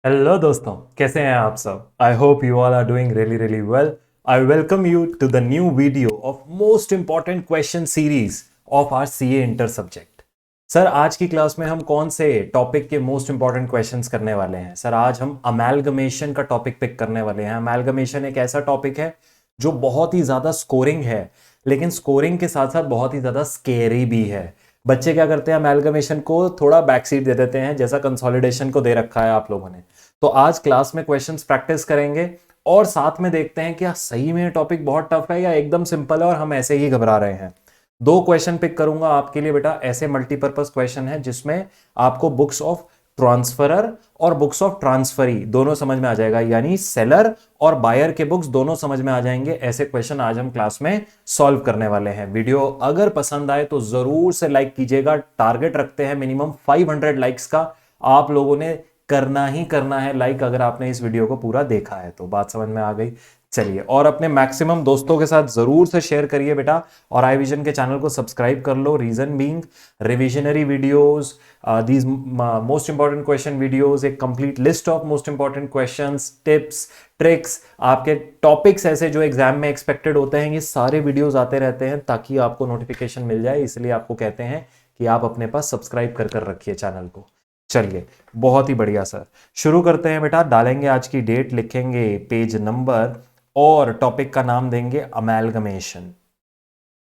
Hello दोस्तों, कैसे हैं आप सब। I hope you all are doing really well. I welcome you to the new video of most important question series of our CA inter subject. Sir, आज की class में हम कौन से टॉपिक के मोस्ट इंपॉर्टेंट क्वेश्चंस करने वाले हैं। सर, आज हम अमेलगमेशन का टॉपिक पिक करने वाले हैं। अमेलगमेशन एक ऐसा टॉपिक है जो बहुत ही ज्यादा स्कोरिंग है, लेकिन स्कोरिंग के साथ साथ बहुत ही ज्यादा स्केरी भी है। बच्चे क्या करते हैं, अमेलगमेशन को थोड़ा बैकसीट दे देते हैं, जैसा कंसोलिडेशन को दे रखा है आप लोगों ने। तो आज क्लास में क्वेश्चंस प्रैक्टिस करेंगे और साथ में देखते हैं कि सही में टॉपिक बहुत टफ है या एकदम सिंपल है और हम ऐसे ही घबरा रहे हैं। दो क्वेश्चन पिक करूंगा आपके लिए बेटा, ऐसे मल्टीपर्पज क्वेश्चन है जिसमें आपको बुक्स ऑफ ट्रांसफरर और बुक्स ऑफ ट्रांसफरी दोनों समझ में आ जाएगा, यानी सेलर और बायर के बुक्स दोनों समझ में आ जाएंगे। ऐसे क्वेश्चन आज हम क्लास में सॉल्व करने वाले हैं। वीडियो अगर पसंद आए तो जरूर से लाइक कीजिएगा। टारगेट रखते हैं मिनिमम 500 लाइक्स का। आप लोगों ने करना ही करना है लाइक, अगर आपने इस वीडियो को पूरा देखा है तो। बात समझ में आ गई। चलिए, और अपने मैक्सिमम दोस्तों के साथ जरूर से शेयर करिए बेटा, और आई विजन के चैनल को सब्सक्राइब कर लो। Reason being revisionary videos, these most important question videos, एक complete list of most important questions, tips, tricks, आपके टॉपिक्स ऐसे जो एग्जाम में एक्सपेक्टेड होते हैं, ये सारे वीडियोस आते रहते हैं ताकि आपको नोटिफिकेशन मिल जाए। इसलिए आपको कहते हैं कि आप अपने पास सब्सक्राइब कर कर रखिए चैनल को। चलिए, बहुत ही बढ़िया सर, शुरू करते हैं बेटा। डालेंगे आज की डेट, लिखेंगे पेज नंबर और टॉपिक का नाम देंगे अमेलगमेशन।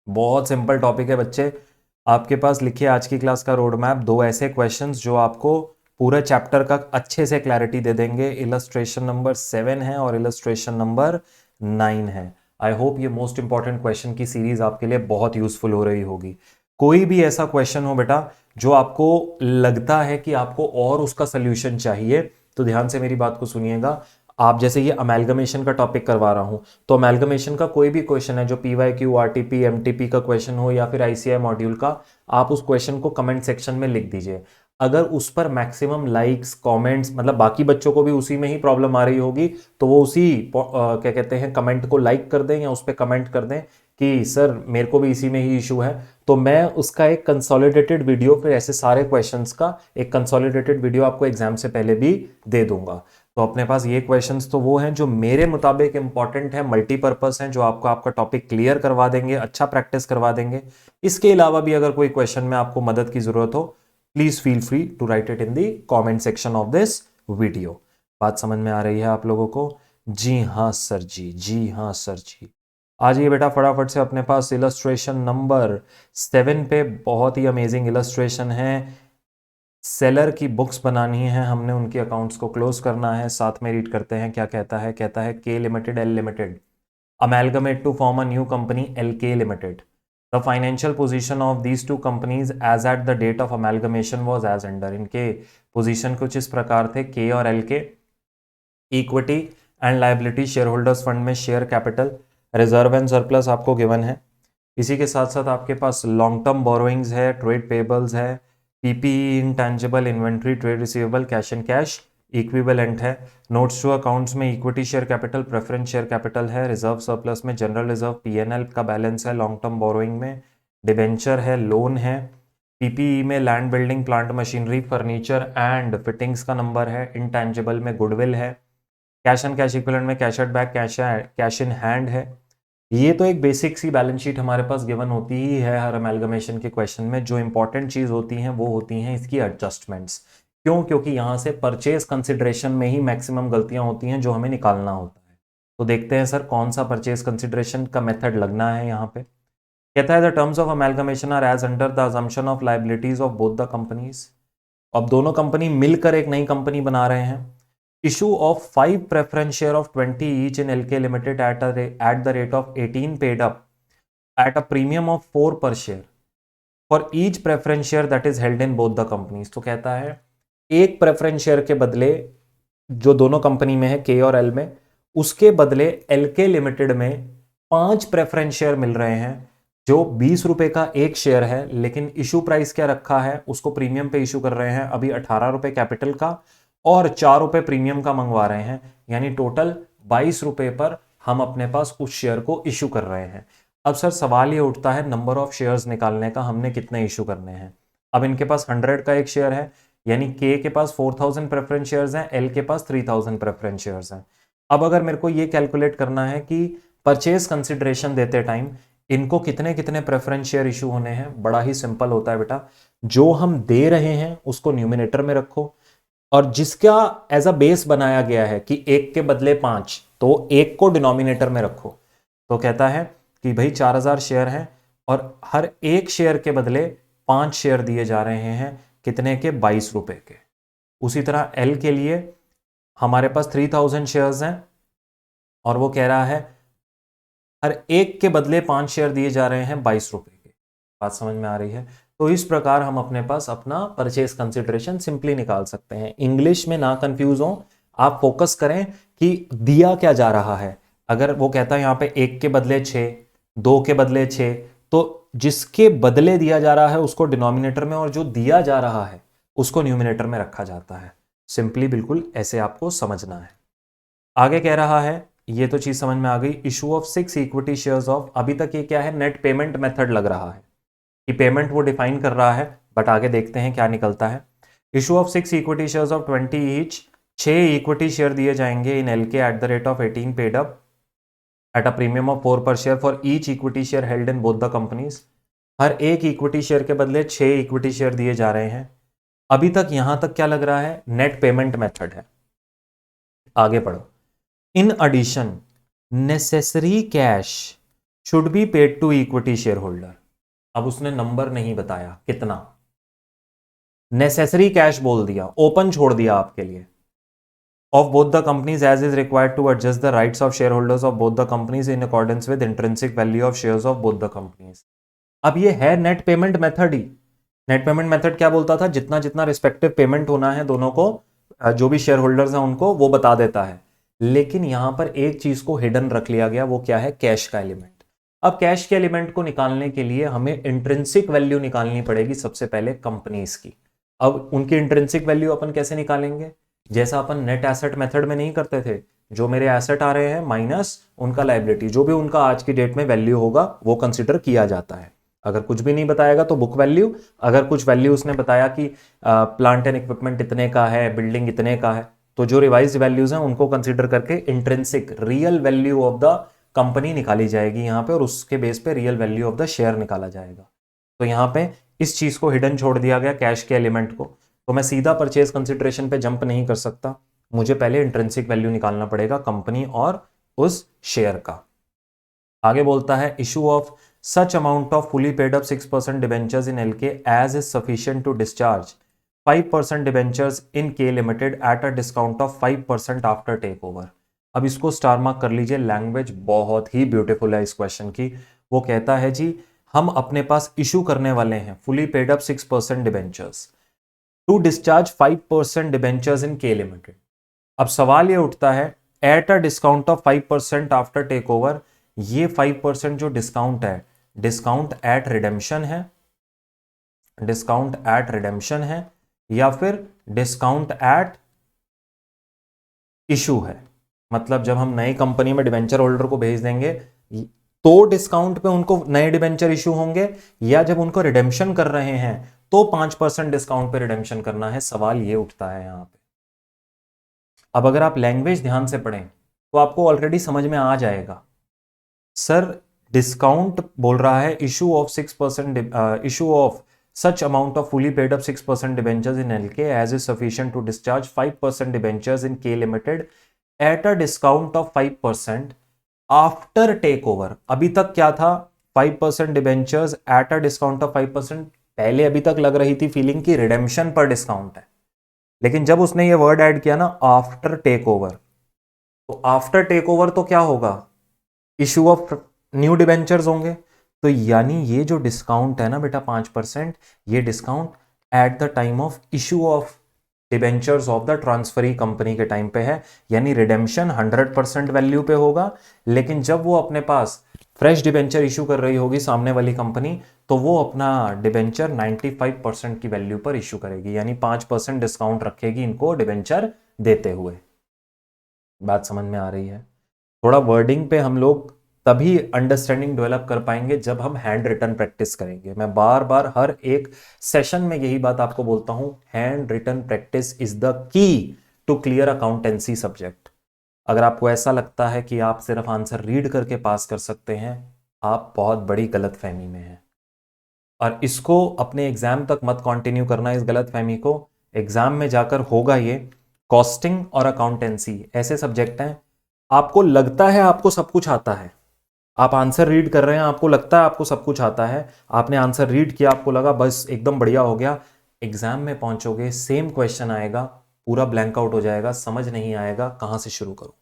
बहुत सिंपल टॉपिक है बच्चे। आपके पास लिखिए आज की क्लास का रोड मैप, दो ऐसे क्वेश्चंस जो आपको पूरे चैप्टर का अच्छे से क्लैरिटी दे देंगे। इलस्ट्रेशन नंबर 7 है और इलस्ट्रेशन नंबर 9 है। आई होप ये मोस्ट इंपॉर्टेंट क्वेश्चन की सीरीज आपके लिए बहुत यूजफुल हो रही होगी। कोई भी ऐसा क्वेश्चन हो बेटा जो आपको लगता है कि आपको और उसका सोल्यूशन चाहिए, तो ध्यान से मेरी बात को सुनिएगा। आप जैसे ये अमेलगमेशन का टॉपिक करवा रहा हूं, तो अमेलगमेशन का कोई भी क्वेश्चन है जो PYQ, RTP, MTP का क्वेश्चन हो या फिर ICI मॉड्यूल का, आप उस क्वेश्चन को कमेंट सेक्शन में लिख दीजिए। अगर उस पर मैक्सिमम लाइक्स, कमेंट्स, मतलब बाकी बच्चों को भी उसी में ही प्रॉब्लम आ रही होगी, तो वो उसी क्या कहते हैं कमेंट को लाइक कर दें या उस पर कमेंट कर दें कि सर मेरे को भी इसी में ही इशू है, तो मैं उसका एक कंसोलिडेटेड वीडियो, फिर ऐसे सारे क्वेश्चंस का एक कंसोलिडेटेड वीडियो आपको एग्जाम से पहले भी दे दूंगा। तो अपने पास ये क्वेश्चंस तो वो हैं जो मेरे मुताबिक इंपॉर्टेंट है, मल्टीपर्पस हैं, जो आपको आपका टॉपिक क्लियर करवा देंगे, अच्छा प्रैक्टिस करवा देंगे। इसके अलावा भी अगर कोई क्वेश्चन में आपको मदद की जरूरत हो, please feel free to write it in the comment section of this video. बात समझ में आ रही है आप लोगों को? जी हाँ सर जी, जी हाँ सर जी। आज ये बेटा फटाफट से अपने पास इलस्ट्रेशन नंबर 7 पे बहुत ही अमेजिंग इलस्ट्रेशन है। सेलर की बुक्स बनानी है हमने, उनके अकाउंट्स को क्लोज करना है। साथ में रीड करते हैं क्या कहता है। कहता है के limited, L limited amalgamate to form a new company LK Limited. The financial position of these two companies as at the date of amalgamation was as under. इनके पोजीशन कुछ इस प्रकार थे, के और L K. Equity and liability, share holders fund में share capital, reserve and surplus आपको given है। इसी के साथ साथ आपके पास लॉन्ग टर्म बोरोइंग्स है, ट्रेड पेबल्स है, PPE, intangible inventory, trade receivable, cash and cash equivalent है। नोट्स टू अकाउंट्स में equity share capital, preference share capital है। रिजर्व सरप्लस में जनरल रिजर्व, पीएनएल का बैलेंस है। लॉन्ग टर्म बोरोइंग में debenture है, लोन है। पीपीई में land, building, plant, machinery, furniture and fittings का नंबर है। इंटेंजिबल में गुडविल है। कैश एंड कैश इक्विवेलेंट में cash at back, cash in hand है। ये तो एक बेसिक सी बैलेंस शीट हमारे पास गिवन होती ही है हर अमेलगमेशन के क्वेश्चन में। जो इंपॉर्टेंट चीज होती हैं वो होती हैं इसकी एडजस्टमेंट्स। क्यों? क्योंकि यहां से परचेज कंसिडरेशन में ही मैक्सिमम गलतियां होती हैं जो हमें निकालना होता है। तो देखते हैं सर कौन सा परचेज कंसिडरेशन का मेथड लगना है यहाँ पे। कहता है the terms of amalgamation are as under the assumption of liabilities of both the companies. अब दोनों कंपनी मिलकर एक नई कंपनी बना रहे हैं। issue of 5 preference share of 20 each in LK Limited at the rate of 18 paid up at a premium of 4 per share for each preference share that is held in both the companies। तो कहता है एक preference share के बदले, जो दोनों company में है के और एल में, उसके बदले एलके लिमिटेड में 5 प्रेफरेंस शेयर मिल रहे हैं जो 20 रुपए का एक शेयर है। लेकिन इशू प्राइस क्या रखा है, उसको प्रीमियम पे इशू कर रहे हैं। अभी 18 रुपए कैपिटल का और 4 रुपए प्रीमियम का मंगवा रहे हैं, यानी टोटल 22 रुपए पर हम अपने पास उस शेयर को इशू कर रहे हैं। अब सर सवाल ये उठता है नंबर ऑफ शेयर्स निकालने का, हमने कितने इशू करने हैं। अब इनके पास 100 का एक शेयर है, यानी के के पास 4000 प्रेफरेंस शेयर्स हैं, एल के पास 3000 प्रेफरेंस शेयर्स हैं। अब अगर मेरे को ये कैलकुलेट करना है कि परचेज कंसिडरेशन देते टाइम इनको कितने कितने प्रेफरेंस शेयर इशू होने हैं, बड़ा ही सिंपल होता है बेटा। जो हम दे रहे हैं उसको न्यूमिनेटर में रखो, और जिसका एज अ बेस बनाया गया है कि एक के बदले 5, तो एक को डिनोमिनेटर में रखो। तो कहता है कि भाई 4000 शेयर हैं और हर एक शेयर के बदले 5 शेयर दिए जा रहे हैं, कितने के? 22 रुपए के। उसी तरह एल के लिए हमारे पास 3000 शेयर्स हैं और वो कह रहा है हर एक के बदले 5 शेयर दिए जा रहे हैं 22 रुपए के। बात समझ में आ रही है? तो इस प्रकार हम अपने पास अपना परचेज कंसिडरेशन सिंपली निकाल सकते हैं। इंग्लिश में ना कंफ्यूज हो, आप फोकस करें कि दिया क्या जा रहा है। अगर वो कहता है यहां पे एक के बदले 6, 2 के बदले 6, तो जिसके बदले दिया जा रहा है उसको डिनोमिनेटर में और जो दिया जा रहा है उसको न्यूमिनेटर में रखा जाता है। सिंपली बिल्कुल ऐसे आपको समझना है। आगे कह रहा है, ये तो चीज समझ में आ गई, issue of 6 equity shares of, अभी तक ये क्या है? नेट पेमेंट मेथड लग रहा है कि पेमेंट वो डिफाइन कर रहा है, बट आगे देखते हैं क्या निकलता है। Issue of 6 equity shares of 20 each, 6 equity share दिए जाएंगे in L K at the rate of 18 paid up at a premium of 4 per share for each equity share held in both the companies. हर एक equity share के बदले 6 equity share दिए जा रहे हैं। अभी तक यहां तक क्या लग रहा है? नेट पेमेंट मेथड है। आगे पढ़ो। In addition necessary cash should be paid to equity shareholder. अब उसने नंबर नहीं बताया कितना, नेसेसरी कैश बोल दिया, ओपन छोड़ दिया आपके लिए। Of both the companies as is required to adjust the rights of shareholders of both the companies in accordance with intrinsic value of shares of both the companies. अब ये है net payment method ही। Net payment method क्या बोलता था? जितना जितना respective payment होना है दोनों को, जो भी शेयर होल्डर्स हैं उनको, वो बता देता है। लेकिन यहां पर एक चीज को हिडन रख लिया गया, वो क्या है? कैश का एलिमेंट। अब कैश के एलिमेंट को निकालने के लिए हमें इंट्रिंसिक वैल्यू निकालनी पड़ेगी सबसे पहले कंपनीज की। अब उनकी इंट्रिंसिक वैल्यू अपन कैसे निकालेंगे? जैसा अपन नेट एसेट मेथड में नहीं करते थे, जो मेरे एसेट आ रहे हैं माइनस उनका लायबिलिटी, जो भी उनका आज की डेट में वैल्यू होगा वो कंसिडर किया जाता है। अगर कुछ भी नहीं बताएगा तो बुक वैल्यू, अगर कुछ वैल्यू उसने बताया कि प्लांट एंड इक्विपमेंट इतने का है, बिल्डिंग इतने का है, तो जो रिवाइज्ड वैल्यूज हैं उनको कंसीडर करके intrinsic real value of the company निकाली जाएगी यहाँ पे, और उसके बेस पे real value of the share निकाला जाएगा। तो यहाँ पे इस चीज को हिडन छोड़ दिया गया, कैश के एलिमेंट को। तो मैं सीधा परचेज कंसिडरेशन पे जंप नहीं कर सकता, मुझे पहले इंट्रिंसिक वैल्यू निकालना पड़ेगा कंपनी और उस शेयर का। आगे बोलता है, issue of such amount of fully paid up 6% debentures in LK as is sufficient to discharge 5% debentures in K Limited at a discount of 5% after takeover। अब इसको स्टार मार्क कर लीजिए, लैंग्वेज बहुत ही ब्यूटीफुल है इस क्वेश्चन की। वो कहता है जी, हम अपने पास इशू करने वाले हैं fully paid up 6% debentures to discharge 5% debentures in K Limited। अब सवाल ये उठता है, at a discount of 5% after takeover, ये 5% जो डिस्काउंट है, डिस्काउंट एट रिडेम्पशन है, डिस्काउंट एट रिडेम्पशन है, या फिर डिस्काउंट एट इशू है? मतलब जब हम नई कंपनी में डिवेंचर होल्डर को भेज देंगे तो डिस्काउंट पे उनको नए डिवेंचर इशू होंगे, या जब उनको रिडेम्पशन कर रहे हैं तो 5% डिस्काउंट पे रिडेम्पशन करना है? सवाल ये उठता है यहां पे। अब अगर आप लैंग्वेज ध्यान से पढ़ें तो आपको ऑलरेडी समझ में आ जाएगा। सर डिस्काउंट बोल रहा है issue of 6%, issue of such amount of fully paid up 6% debentures in LK as is sufficient to discharge 5% debentures in K Limited at a discount of 5% after takeover। अभी तक क्या था? 5% debentures at a discount of 5%। पहले अभी तक लग रही थी फीलिंग की रिडेम्पशन पर डिस्काउंट है, लेकिन जब उसने ये वर्ड ऐड किया ना आफ्टर टेक ओवर, तो आफ्टर टेक ओवर तो क्या होगा? इशू ऑफ न्यू डिबेंचर्स होंगे। तो यानी ये जो डिस्काउंट है ना बेटा 5%, ये discount at the time of issue of debentures of the transferee company के टाइम पे है। यानी रिडेम्पशन 100% वैल्यू पे होगा, लेकिन जब वो अपने पास फ्रेश डिबेंचर इशू कर रही होगी सामने वाली कंपनी, तो वो अपना डिबेंचर 95% की वैल्यू पर इशू करेगी, यानी 5% डिस्काउंट रखेगी इनको डिबेंचर देते हुए। बात समझ में आ रही है? थोड़ा वर्डिंग पे हम लोग तभी अंडरस्टैंडिंग डेवलप कर पाएंगे जब हम हैंड रिटन प्रैक्टिस करेंगे। मैं बार बार हर एक सेशन में यही बात आपको बोलता हूं, handwritten practice is the key to clear accountancy subject. अगर आपको ऐसा लगता है कि आप सिर्फ आंसर रीड करके पास कर सकते हैं, आप बहुत बड़ी गलतफहमी में हैं। और इसको अपने एग्जाम तक मत कंटिन्यू करना, इस गलतफहमी को। एग्जाम में जाकर होगा ये। कॉस्टिंग और अकाउंटेंसी ऐसे सब्जेक्ट हैं, आपको लगता है आपको सब कुछ आता है, आप आंसर रीड कर रहे हैं, आपको लगता है आपको सब कुछ आता है, आपने आंसर रीड किया, आपको लगा बस एकदम बढ़िया हो गया। एग्जाम में पहुंचोगे, सेम क्वेश्चन आएगा, पूरा ब्लैंक आउट हो जाएगा, समझ नहीं आएगा कहां से शुरू करो।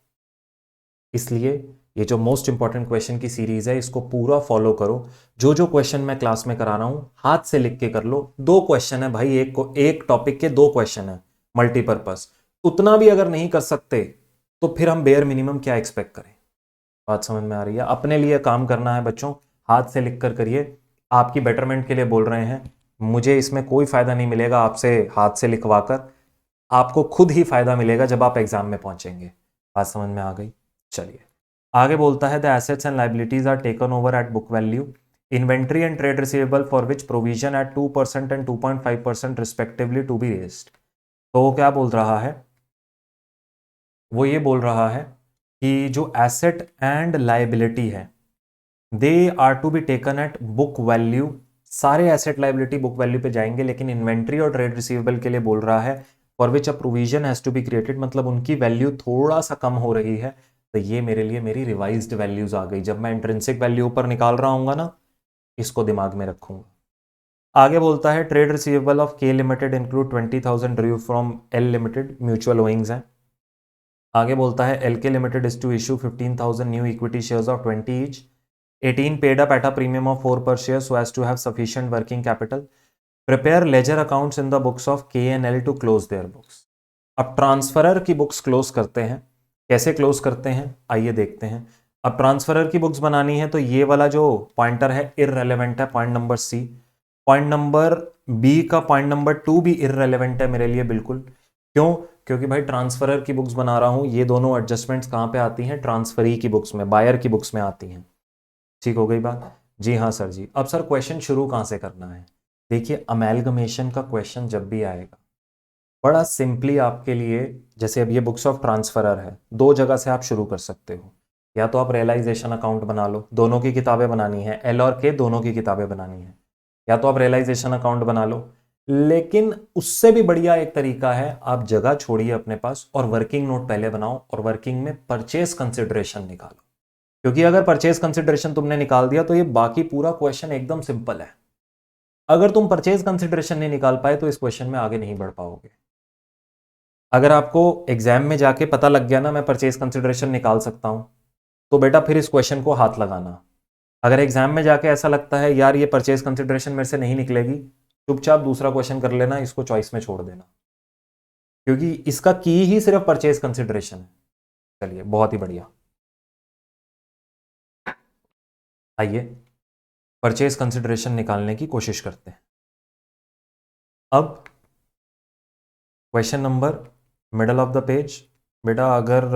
इसलिए ये जो मोस्ट इंपॉर्टेंट क्वेश्चन की सीरीज है, इसको पूरा फॉलो करो। जो जो क्वेश्चन मैं क्लास में करा रहा हूं, हाथ से लिख के कर लो। 2 क्वेश्चन है भाई, एक टॉपिक के 2 क्वेश्चन है, मल्टीपर्पज। उतना भी अगर नहीं कर सकते तो फिर हम बेयर मिनिमम क्या एक्सपेक्ट करें। बात समझ में आ रही है? अपने लिए काम करना है बच्चों, हाथ से लिख कर करिए। आपकी बेटरमेंट के लिए बोल रहे हैं, मुझे इसमें कोई फायदा नहीं मिलेगा आपसे हाथ से लिखवा कर, आपको खुद ही फायदा मिलेगा जब आप एग्जाम में पहुंचेंगे। बात समझ में आ गई? चलिए आगे बोलता है, the assets and liabilities are taken over at book value, inventory and trade receivable for which provision at 2% and 2.5% respectively to be raised. तो वो क्या बोल रहा है? वो ये बोल रहा है कि जो एसेट एंड लाइबिलिटी है, they are to be taken at book value. सारे एसेट लाइबिलिटी बुक वैल्यू पे जाएंगे, लेकिन इन्वेंट्री और ट्रेड रिसीवेबल के लिए बोल रहा है for which a provision has to be created, मतलब उनकी वैल्यू थोड़ा सा कम हो रही है। तो ये मेरे लिए मेरी रिवाइज्ड वैल्यूज आ गई। जब मैं इंट्रिंसिक वैल्यू ऊपर निकाल रहा हूँ ना, इसको दिमाग में रखूंगा। आगे बोलता है, trade receivable of K limited include 20,000 due from L limited, mutual owings हैं। आगे बोलता है, L K limited is to issue 15,000 new equity shares of 20 each, 18 paid up at a premium of 4 per share so as to have sufficient working capital. Prepare ledger accounts in the books of K and L to close their books. अब transferor की books close करते हैं। कैसे close करते हैं आइए देखते हैं। अब ट्रांसफरर की बुक्स बनानी है तो ये वाला जो पॉइंटर है इररेलेवेंट है, point number C. Point number B का पॉइंट नंबर 2 भी इररेलेवेंट है मेरे लिए, बिल्कुल। क्यों? क्योंकि भाई ट्रांसफरर की बुक्स बना रहा हूं, ये दोनों एडजस्टमेंट्स कहां पे आती हैं? ट्रांसफरी की बुक्स में, बायर की बुक्स में आती हैं। ठीक हो गई बात? जी हाँ सर जी। अब सर क्वेश्चन शुरू कहाँ से करना है? देखिए, अमेलगमेशन का क्वेश्चन जब भी आएगा, बड़ा सिंपली आपके लिए, जैसे अब ये बुक्स ऑफ ट्रांसफरर है, 2 जगह से आप शुरू कर सकते हो। या तो आप रियलाइजेशन अकाउंट बना लो, दोनों की किताबें बनानी है, एल और के दोनों की किताबें बनानी है, या तो आप रियलाइजेशन अकाउंट बना लो। लेकिन उससे भी बढ़िया एक तरीका है, आप जगह छोड़िए अपने पास और वर्किंग नोट पहले बनाओ और वर्किंग में परचेज कंसिडरेशन निकालो। क्योंकि अगर परचेज कंसिडरेशन तुमने निकाल दिया तो ये बाकी पूरा क्वेश्चन एकदम सिंपल है। अगर तुम परचेज कंसिडरेशन नहीं निकाल पाए तो इस क्वेश्चन में आगे नहीं बढ़ पाओगे। अगर आपको एग्जाम में जाके पता लग गया ना मैं परचेज कंसिडरेशन निकाल सकता हूं, तो बेटा फिर इस क्वेश्चन को हाथ लगाना। अगर एग्जाम में जाके ऐसा लगता है यार ये परचेज कंसिडरेशन मेरे से नहीं निकलेगी, चुपचाप दूसरा क्वेश्चन कर लेना, इसको चॉइस में छोड़ देना, क्योंकि इसका की ही सिर्फ परचेज कंसिडरेशन है। चलिए बहुत ही बढ़िया, आइए परचेज कंसिडरेशन निकालने की कोशिश करते हैं। अब question number middle of the page. बेटा अगर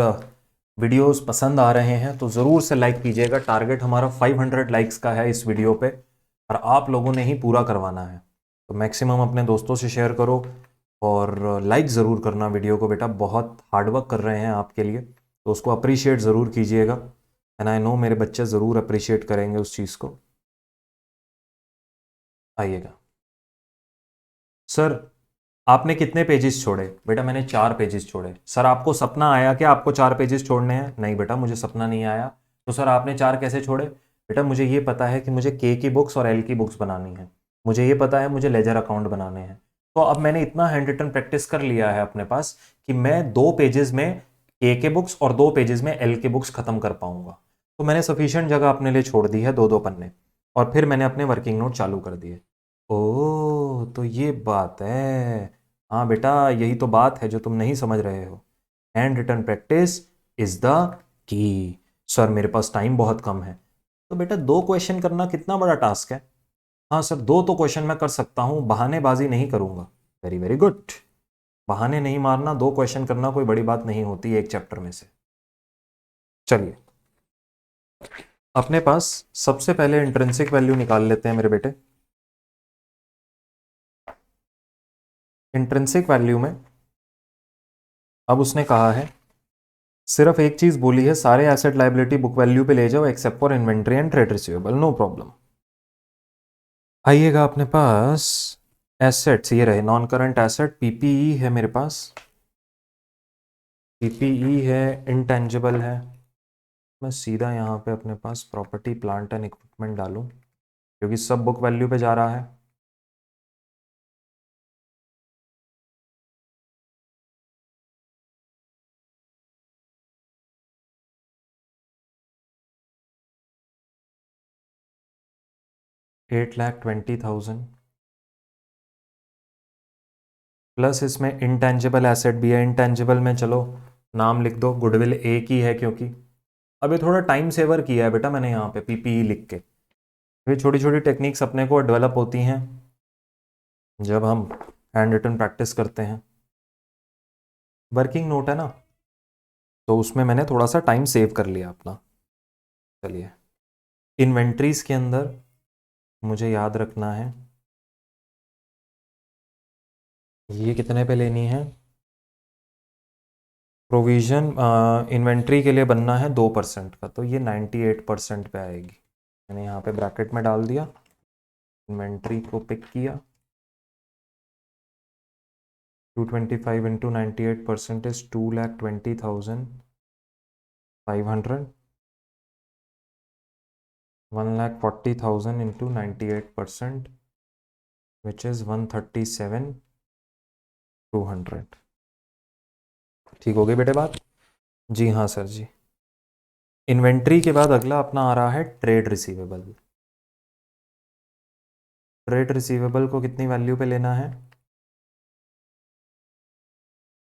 वीडियोस पसंद आ रहे हैं तो ज़रूर से लाइक कीजिएगा। टारगेट हमारा 500 लाइक्स का है इस वीडियो पे, और आप लोगों ने ही पूरा करवाना है। तो मैक्सिमम अपने दोस्तों से शेयर करो और लाइक ज़रूर करना वीडियो को। बेटा बहुत हार्डवर्क कर रहे हैं आपके लिए, तो उसको अप्रिशिएट ज़रूर कीजिएगा। एंड आई नो मेरे बच्चे ज़रूर अप्रिशिएट करेंगे उस चीज़ को। आइएगा सर, आपने कितने पेजेस छोड़े? बेटा मैंने 4 पेजेस छोड़े। सर आपको सपना आया कि आपको 4 पेजेस छोड़ने हैं? नहीं बेटा मुझे सपना नहीं आया। तो सर आपने 4 कैसे छोड़े? बेटा मुझे ये पता है कि मुझे के की बुक्स और एल की बुक्स बनानी है, मुझे ये पता है मुझे लेजर अकाउंट बनाने हैं। तो अब मैंने इतना हैंड रिटन प्रैक्टिस कर लिया है अपने पास कि मैं 2 पेजेस में के बुक्स और 2 पेजेस में एल के बुक्स खत्म कर पाऊंगा। तो मैंने सफिशियंट जगह अपने लिए छोड़ दी है, 2-2 पन्ने, और फिर मैंने अपने वर्किंग नोट चालू कर दिए। ओह तो ये बात है। हाँ बेटा यही तो बात है जो तुम नहीं समझ रहे हो। Handwritten practice is the key. Sir मेरे पास टाइम बहुत कम है। तो बेटा 2 क्वेश्चन करना कितना बड़ा टास्क है? हाँ सर 2 तो क्वेश्चन मैं कर सकता हूँ, बहानेबाजी नहीं करूंगा। Very very good. बहाने नहीं मारना, 2 क्वेश्चन करना कोई बड़ी बात नहीं होती एक चैप्टर में से। चलिए अपने पास सबसे पहले इंट्रिंसिक वैल्यू निकाल लेते हैं मेरे बेटे। इंट्रिंसिक वैल्यू में अब उसने कहा है, सिर्फ एक चीज बोली है, सारे एसेट लायबिलिटी बुक वैल्यू पे ले जाओ except for inventory and trade receivable, no problem. आइएगा अपने पास एसेट्स, ये रहे नॉन करंट एसेट, पीपीई है मेरे पास, पीपीई है, इंटेंजिबल है। मैं सीधा यहाँ पे अपने पास प्रॉपर्टी प्लांट एंड इक्विपमेंट डालूं क्योंकि सब बुक वैल्यू पे जा रहा है। $8,20,000 प्लस इसमें इंटेंजिबल एसेट भी है। इंटेंजिबल में चलो नाम लिख दो, गुडविल एक ही है क्योंकि अभी थोड़ा टाइम सेवर किया है बेटा मैंने यहाँ पे पीपीई लिख के। ये छोटी छोटी टेक्निक्स अपने को डेवलप होती हैं जब हम हैंड रिटन प्रैक्टिस करते हैं। वर्किंग नोट है ना, तो उसमें मैंने थोड़ा सा टाइम सेव कर लिया अपना। चलिए, इन्वेंट्रीज के अंदर मुझे याद रखना है ये कितने पे लेनी है। प्रोविजन इन्वेंट्री के लिए बनना है 2% का, तो ये 98% पे आएगी। मैंने यहाँ पे ब्रैकेट में डाल दिया, इन्वेंट्री को पिक किया। 225 into 98% is 2,20,500। 1,40,000 into 98% which is 137,200। ठीक हो गई बेटे बात? जी हाँ सर जी। इन्वेंट्री के बाद अगला अपना आ रहा है ट्रेड रिसीवेबल। ट्रेड रिसीवेबल को कितनी वैल्यू पे लेना है?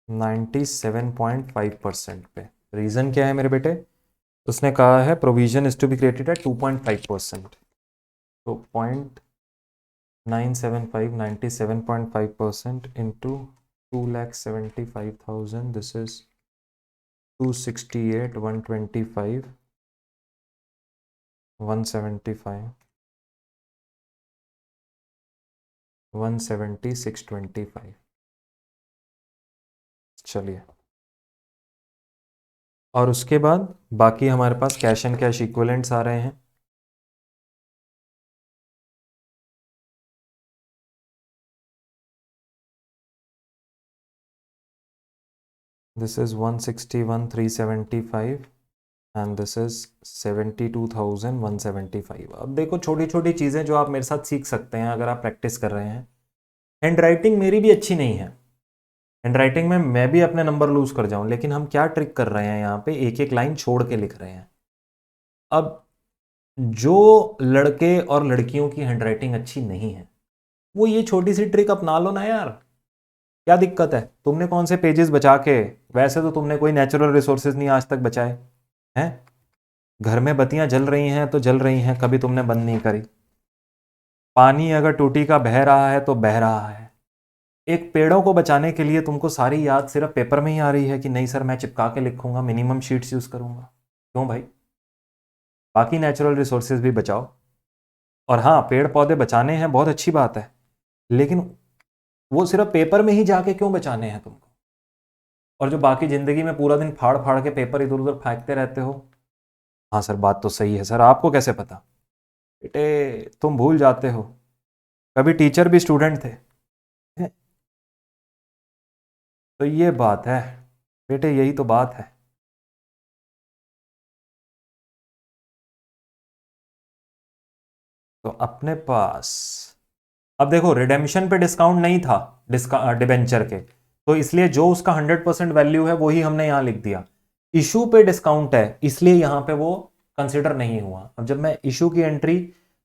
97.5% पे। रीज़न क्या है मेरे बेटे? उसने कहा है provision is to be created at 2.5%। तो 0.975 97.5% इंटू 2,75,000, दिस इज 268, 125, 175, 170, 625। चलिए, और उसके बाद बाकी हमारे पास कैश एंड कैश इक्विवेलेंट्स आ रहे हैं। This is 161,375 and this is 72,175। अब देखो छोटी छोटी चीज़ें जो आप मेरे साथ सीख सकते हैं अगर आप प्रैक्टिस कर रहे हैं। हैंड राइटिंग मेरी भी अच्छी नहीं है, हैंड राइटिंग में मैं भी अपने नंबर लूज कर जाऊं, लेकिन हम क्या ट्रिक कर रहे हैं यहाँ पे, एक एक लाइन छोड़ के लिख रहे हैं। अब जो लड़के और लड़कियों की हैंडराइटिंग अच्छी नहीं है वो ये छोटी सी ट्रिक अपना लो ना यार, क्या दिक्कत है? तुमने कौन से पेजेस बचा के, वैसे तो तुमने कोई नेचुरल रिसोर्सेज नहीं आज तक बचाए हैं। घर में बत्तियां जल रही हैं तो जल रही हैं, कभी तुमने बंद नहीं करी। पानी अगर टूटी का बह रहा है तो बह रहा है। एक पेड़ों को बचाने के लिए तुमको सारी याद सिर्फ पेपर में ही आ रही है कि नहीं सर मैं चिपका के लिखूंगा, मिनिमम शीट्स यूज करूंगा। क्यों भाई? बाकी नेचुरल रिसोर्सेज भी बचाओ। और हाँ, पेड़ पौधे बचाने हैं, बहुत अच्छी बात है, लेकिन वो सिर्फ पेपर में ही जाके क्यों बचाने हैं तुमको? और जो बाकी जिंदगी में पूरा दिन फाड़ फाड़ के पेपर इधर उधर फेंकते रहते हो। हाँ सर बात तो सही है सर, आपको कैसे पता? बेटे तुम भूल जाते हो, कभी टीचर भी स्टूडेंट थे। तो ये बात है बेटे, यही तो बात है। तो अपने पास अब देखो रिडेम्पशन पे डिस्काउंट नहीं था डिबेंचर के, तो इसलिए जो उसका 100% वैल्यू है वही हमने यहां लिख दिया। इशू पे डिस्काउंट है इसलिए यहां पे वो कंसिडर नहीं हुआ। अब जब मैं इशू की एंट्री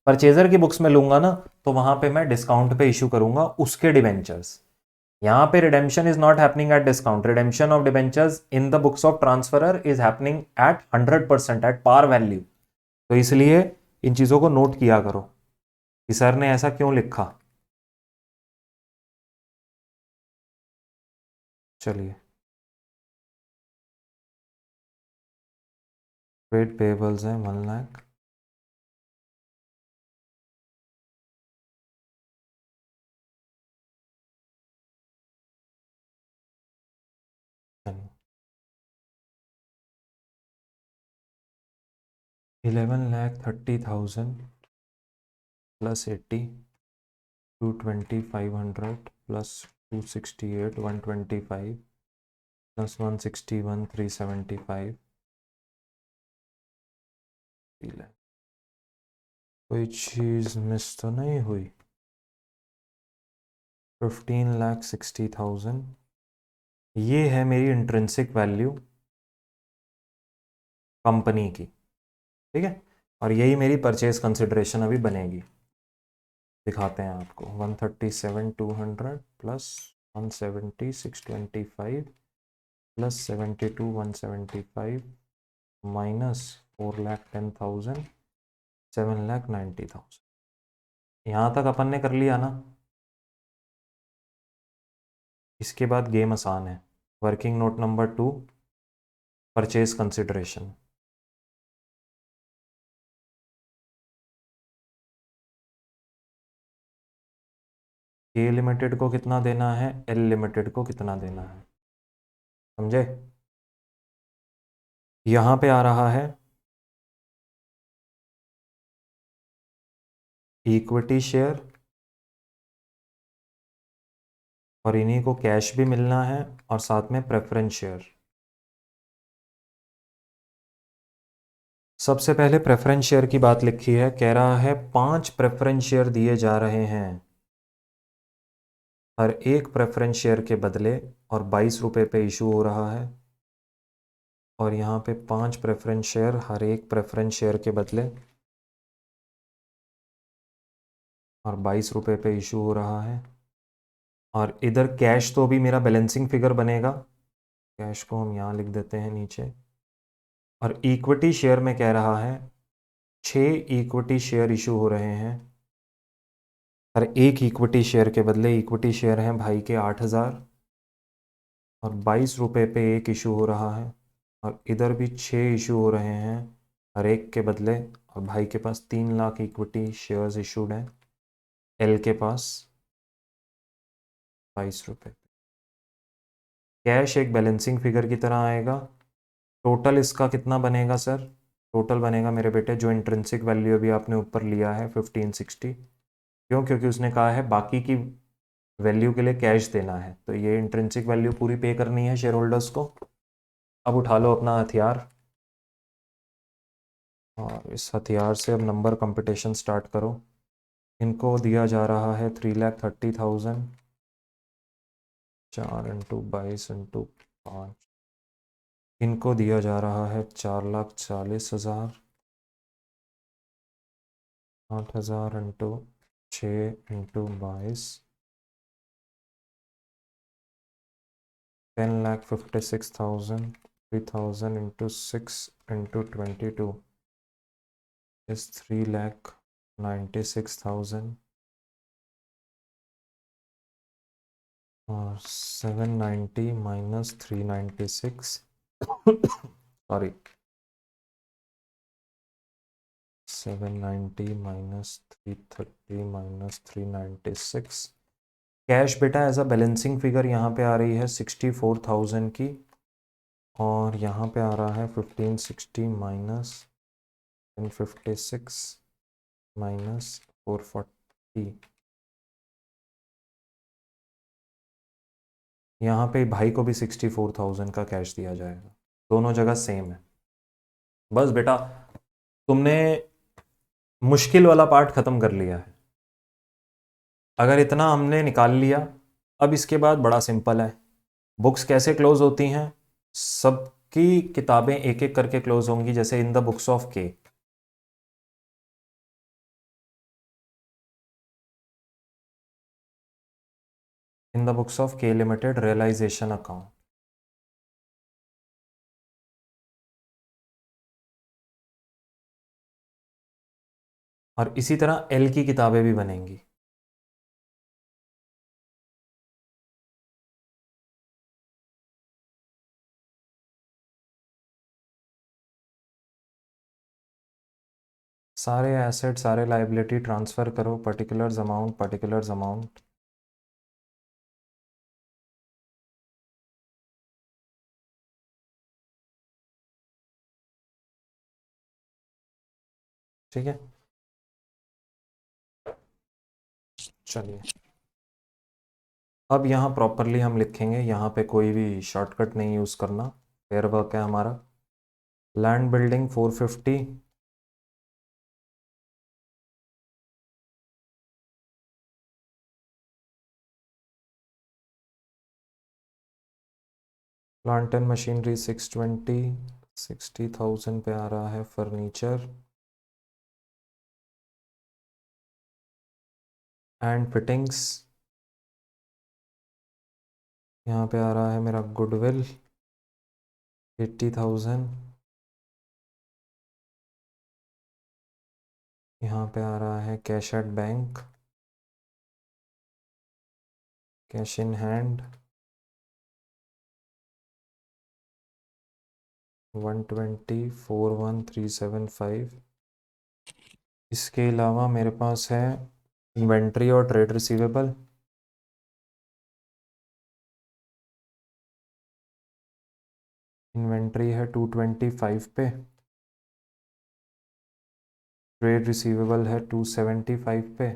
परचेजर की बुक्स में लूंगा ना, तो वहां पे मैं डिस्काउंट पे इशू करूंगा उसके डिबेंचर्स। यहाँ पे redemption is not happening at discount, redemption of debentures in the books of transferor is happening at 100%, at par value. तो इसलिए इन चीजों को नोट किया करो कि सर ने ऐसा क्यों लिखा। चलिए, ट्रेड पेबल्स हैं 1 लाख, 11,30,000 प्लस 80, 220, 500 प्लस 268, 125 प्लस 161, 375। कोई चीज़ मिस तो नहीं हुई? 15,60,000 ये है मेरी इंट्रिंसिक वैल्यू कंपनी की, ठीक है। और यही मेरी परचेज कंसिडरेशन अभी बनेगी। दिखाते हैं आपको। 137,200 प्लस 170,625 प्लस 72,175 माइनस 4,10,000 7,90,000। यहाँ तक अपन ने कर लिया ना। इसके बाद गेम आसान है। Working note number 2, purchase consideration. A limited को कितना देना है, एल लिमिटेड को कितना देना है, समझे। यहां पे आ रहा है इक्विटी शेयर, और इन्हीं को कैश भी मिलना है, और साथ में प्रेफरेंस शेयर। सबसे पहले प्रेफरेंस शेयर की बात लिखी है। कह रहा है 5 प्रेफरेंस शेयर दिए जा रहे हैं हर एक प्रेफरेंस शेयर के बदले, और 22 रुपये पे इशू हो रहा है। और यहाँ पे 5 प्रेफरेंस शेयर हर एक प्रेफरेंस शेयर के बदले, और 22 रुपये पे इशू हो रहा है। और इधर कैश तो भी मेरा बैलेंसिंग फिगर बनेगा। कैश को हम यहाँ लिख देते हैं नीचे। और इक्विटी शेयर में कह रहा है 6 इक्विटी शेयर इशू हो रहे हैं। हर एक इक्विटी शेयर के बदले, इक्विटी शेयर हैं भाई के 8,000, और 22 रुपये पे एक इशू हो रहा है। और इधर भी 6 इशू हो रहे हैं हर एक के बदले, और भाई के पास 3 लाख इक्विटी शेयर्स इशूड हैं। एल के पास 22 रुपये। कैश एक बैलेंसिंग फिगर की तरह आएगा। टोटल इसका कितना बनेगा सर? टोटल बनेगा मेरे बेटे, जो इंट्रिंसिक वैल्यू अभी आपने ऊपर लिया है 1560। क्यों? क्योंकि उसने कहा है बाकी की वैल्यू के लिए कैश देना है, तो ये इंट्रिंसिक वैल्यू पूरी पे करनी है शेयर होल्डर्स को। अब उठा लो अपना हथियार, और इस हथियार से अब नंबर कंपटीशन स्टार्ट करो। इनको दिया जा रहा है 3,30,000, 4 इंटू 22 इंटू 5। इनको दिया जा रहा है 4,40,000, 8,000 into 6 into 22, 10,56,000, 3,000 into 6 into 22 is 3,96,000, और 790 minus 396 sorry 790 minus 330 minus 396। Cash बेटा एज अ बैलेंसिंग फिगर यहाँ पे आ रही है 64,000 की, और यहाँ पे आ रहा है 1560 माइनस 1056 माइनस 440। यहाँ पे भाई को भी 64,000 का कैश दिया जाएगा। दोनों जगह सेम है। बस बेटा तुमने मुश्किल वाला पार्ट खत्म कर लिया है। अगर इतना हमने निकाल लिया, अब इसके बाद बड़ा सिंपल है। बुक्स कैसे क्लोज होती हैं? सबकी किताबें एक एक करके क्लोज होंगी, जैसे इन द बुक्स ऑफ के। इन the books of K limited realisation account. और इसी तरह एल की किताबें भी बनेंगी। सारे एसेट सारे लाइबिलिटी ट्रांसफर करो, पर्टिकुलर्स अमाउंट पर्टिकुलर्स अमाउंट। ठीक है, चलिए अब यहाँ प्रॉपरली हम लिखेंगे, यहाँ पे कोई भी शॉर्टकट नहीं यूज़ करना, फेयर वर्क है हमारा। Land building 450, plant and machinery 620, 60,000 पे आ रहा है फर्नीचर एंड फिटिंग्स। यहाँ पे आ रहा है मेरा गुडविल 80,000। यहाँ पे आ रहा है cash at bank, cash in hand 120, 41,375। इसके अलावा मेरे पास है इन्वेंट्री और ट्रेड रिसीवेबल। इन्वेंट्री है 225 पे, ट्रेड रिसीवेबल है 275 पे,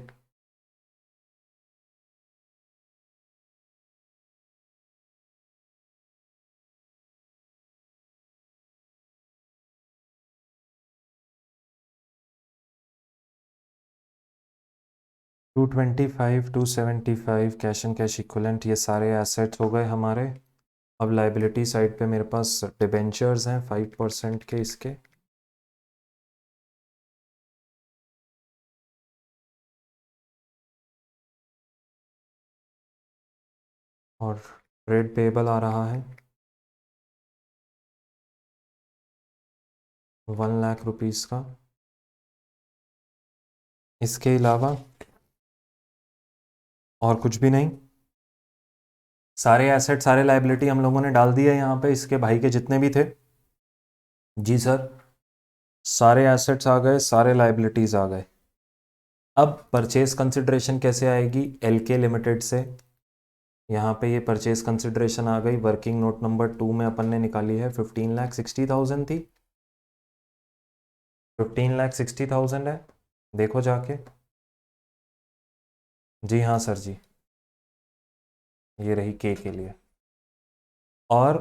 to 225, 275 cash and cash equivalent, ये सारे एसेट्स हो गए हमारे। अब लाइबिलिटी साइड पे मेरे पास डिबेंचर्स हैं 5% के इसके, और ट्रेड पेबल आ रहा है 1 लाख रुपीज़ का। इसके अलावा और कुछ भी नहीं, सारे एसेट सारे लाइबिलिटी हम लोगों ने डाल दिए यहाँ पे, इसके भाई के जितने भी थे। जी सर, सारे एसेट्स आ गए, सारे लाइबिलिटीज आ गए। अब परचेज कंसिडरेशन कैसे आएगी, एलके लिमिटेड से। यहाँ पे ये परचेज कंसिडरेशन आ गई, वर्किंग नोट नंबर 2 में अपन ने निकाली है 15,60,000 थी, 15,60,000 है, देखो जाके। जी हाँ सर जी, ये रही के लिए। और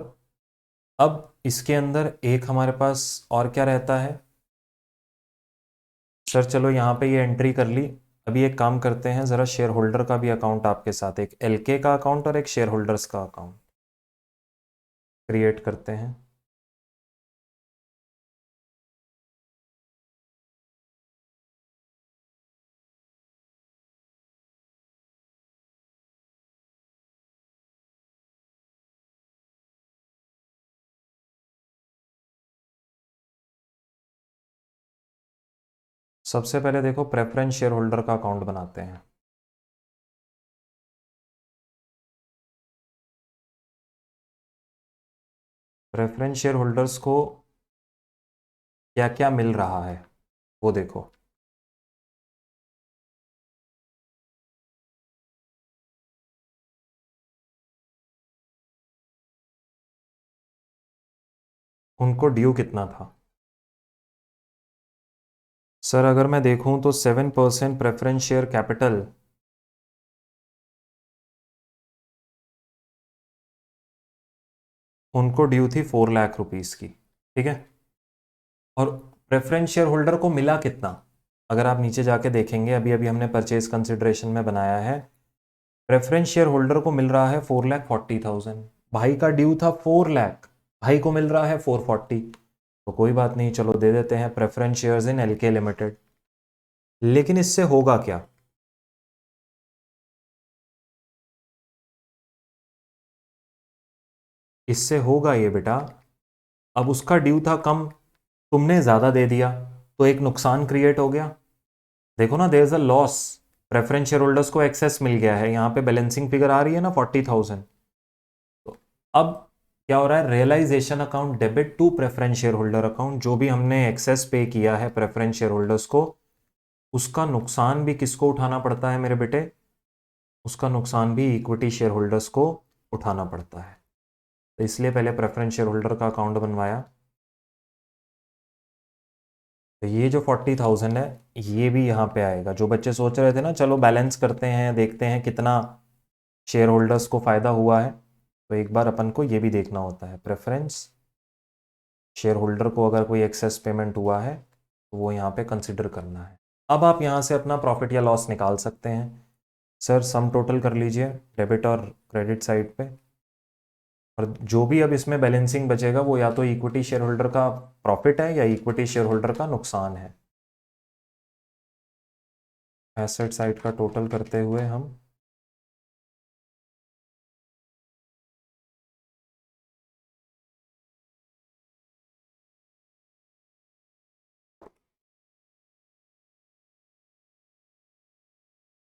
अब इसके अंदर एक हमारे पास और क्या रहता है सर, चलो यहाँ पे ये एंट्री कर ली। अभी एक काम करते हैं, ज़रा शेयर होल्डर का भी अकाउंट आपके साथ, एक एलके का अकाउंट और एक शेयर होल्डर्स का अकाउंट क्रिएट करते हैं। सबसे पहले देखो प्रेफरेंस शेयर होल्डर का अकाउंट बनाते हैं। प्रेफरेंस शेयर होल्डर्स को क्या क्या मिल रहा है वो देखो। उनको ड्यू कितना था सर, अगर मैं देखूं तो 7% प्रेफरेंस शेयर कैपिटल उनको ड्यू थी 4 लाख रुपीज़ की, ठीक है। और प्रेफरेंस शेयर होल्डर को मिला कितना, अगर आप नीचे जाके देखेंगे, अभी अभी हमने परचेज कंसिडरेशन में बनाया है, प्रेफरेंस शेयर होल्डर को मिल रहा है 4,40,000। भाई का ड्यू था 4 लाख, भाई को मिल रहा है 440, तो कोई बात नहीं, चलो दे देते हैं preference shares in LK limited. लेकिन इससे होगा क्या, इससे होगा ये बेटा, अब उसका ड्यू था कम, तुमने ज़्यादा दे दिया, तो एक नुकसान क्रिएट हो गया। देखो ना, there is a loss, preference share holders को एक्सेस मिल गया है, यहाँ पे बैलेंसिंग फिगर आ रही है ना 40,000। तो अब क्या हो रहा है, realization account debit to preference share holder account, जो भी हमने एक्सेस पे किया है प्रेफरेंस शेयर होल्डर्स को, उसका नुकसान भी किसको उठाना पड़ता है मेरे बेटे, उसका नुकसान भी इक्विटी शेयर होल्डर्स को उठाना पड़ता है। तो इसलिए पहले प्रेफरेंस शेयर होल्डर का अकाउंट बनवाया। तो ये जो 40,000 है ये भी यहाँ पे आएगा। जो बच्चे सोच रहे थे ना चलो बैलेंस करते हैं देखते हैं कितना शेयर होल्डर्स को फ़ायदा हुआ है, तो एक बार अपन को ये भी देखना होता है। प्रेफरेंस शेयर होल्डर को अगर कोई एक्सेस पेमेंट हुआ है तो वो यहाँ पे कंसिडर करना है। अब आप यहाँ से अपना प्रॉफिट या लॉस निकाल सकते हैं। सर सम टोटल कर लीजिए डेबिट और क्रेडिट साइड पे, और जो भी अब इसमें बैलेंसिंग बचेगा वो या तो इक्विटी शेयर होल्डर का प्रॉफिट है या इक्विटी शेयर होल्डर का नुकसान है। एसेट साइड का टोटल करते हुए हम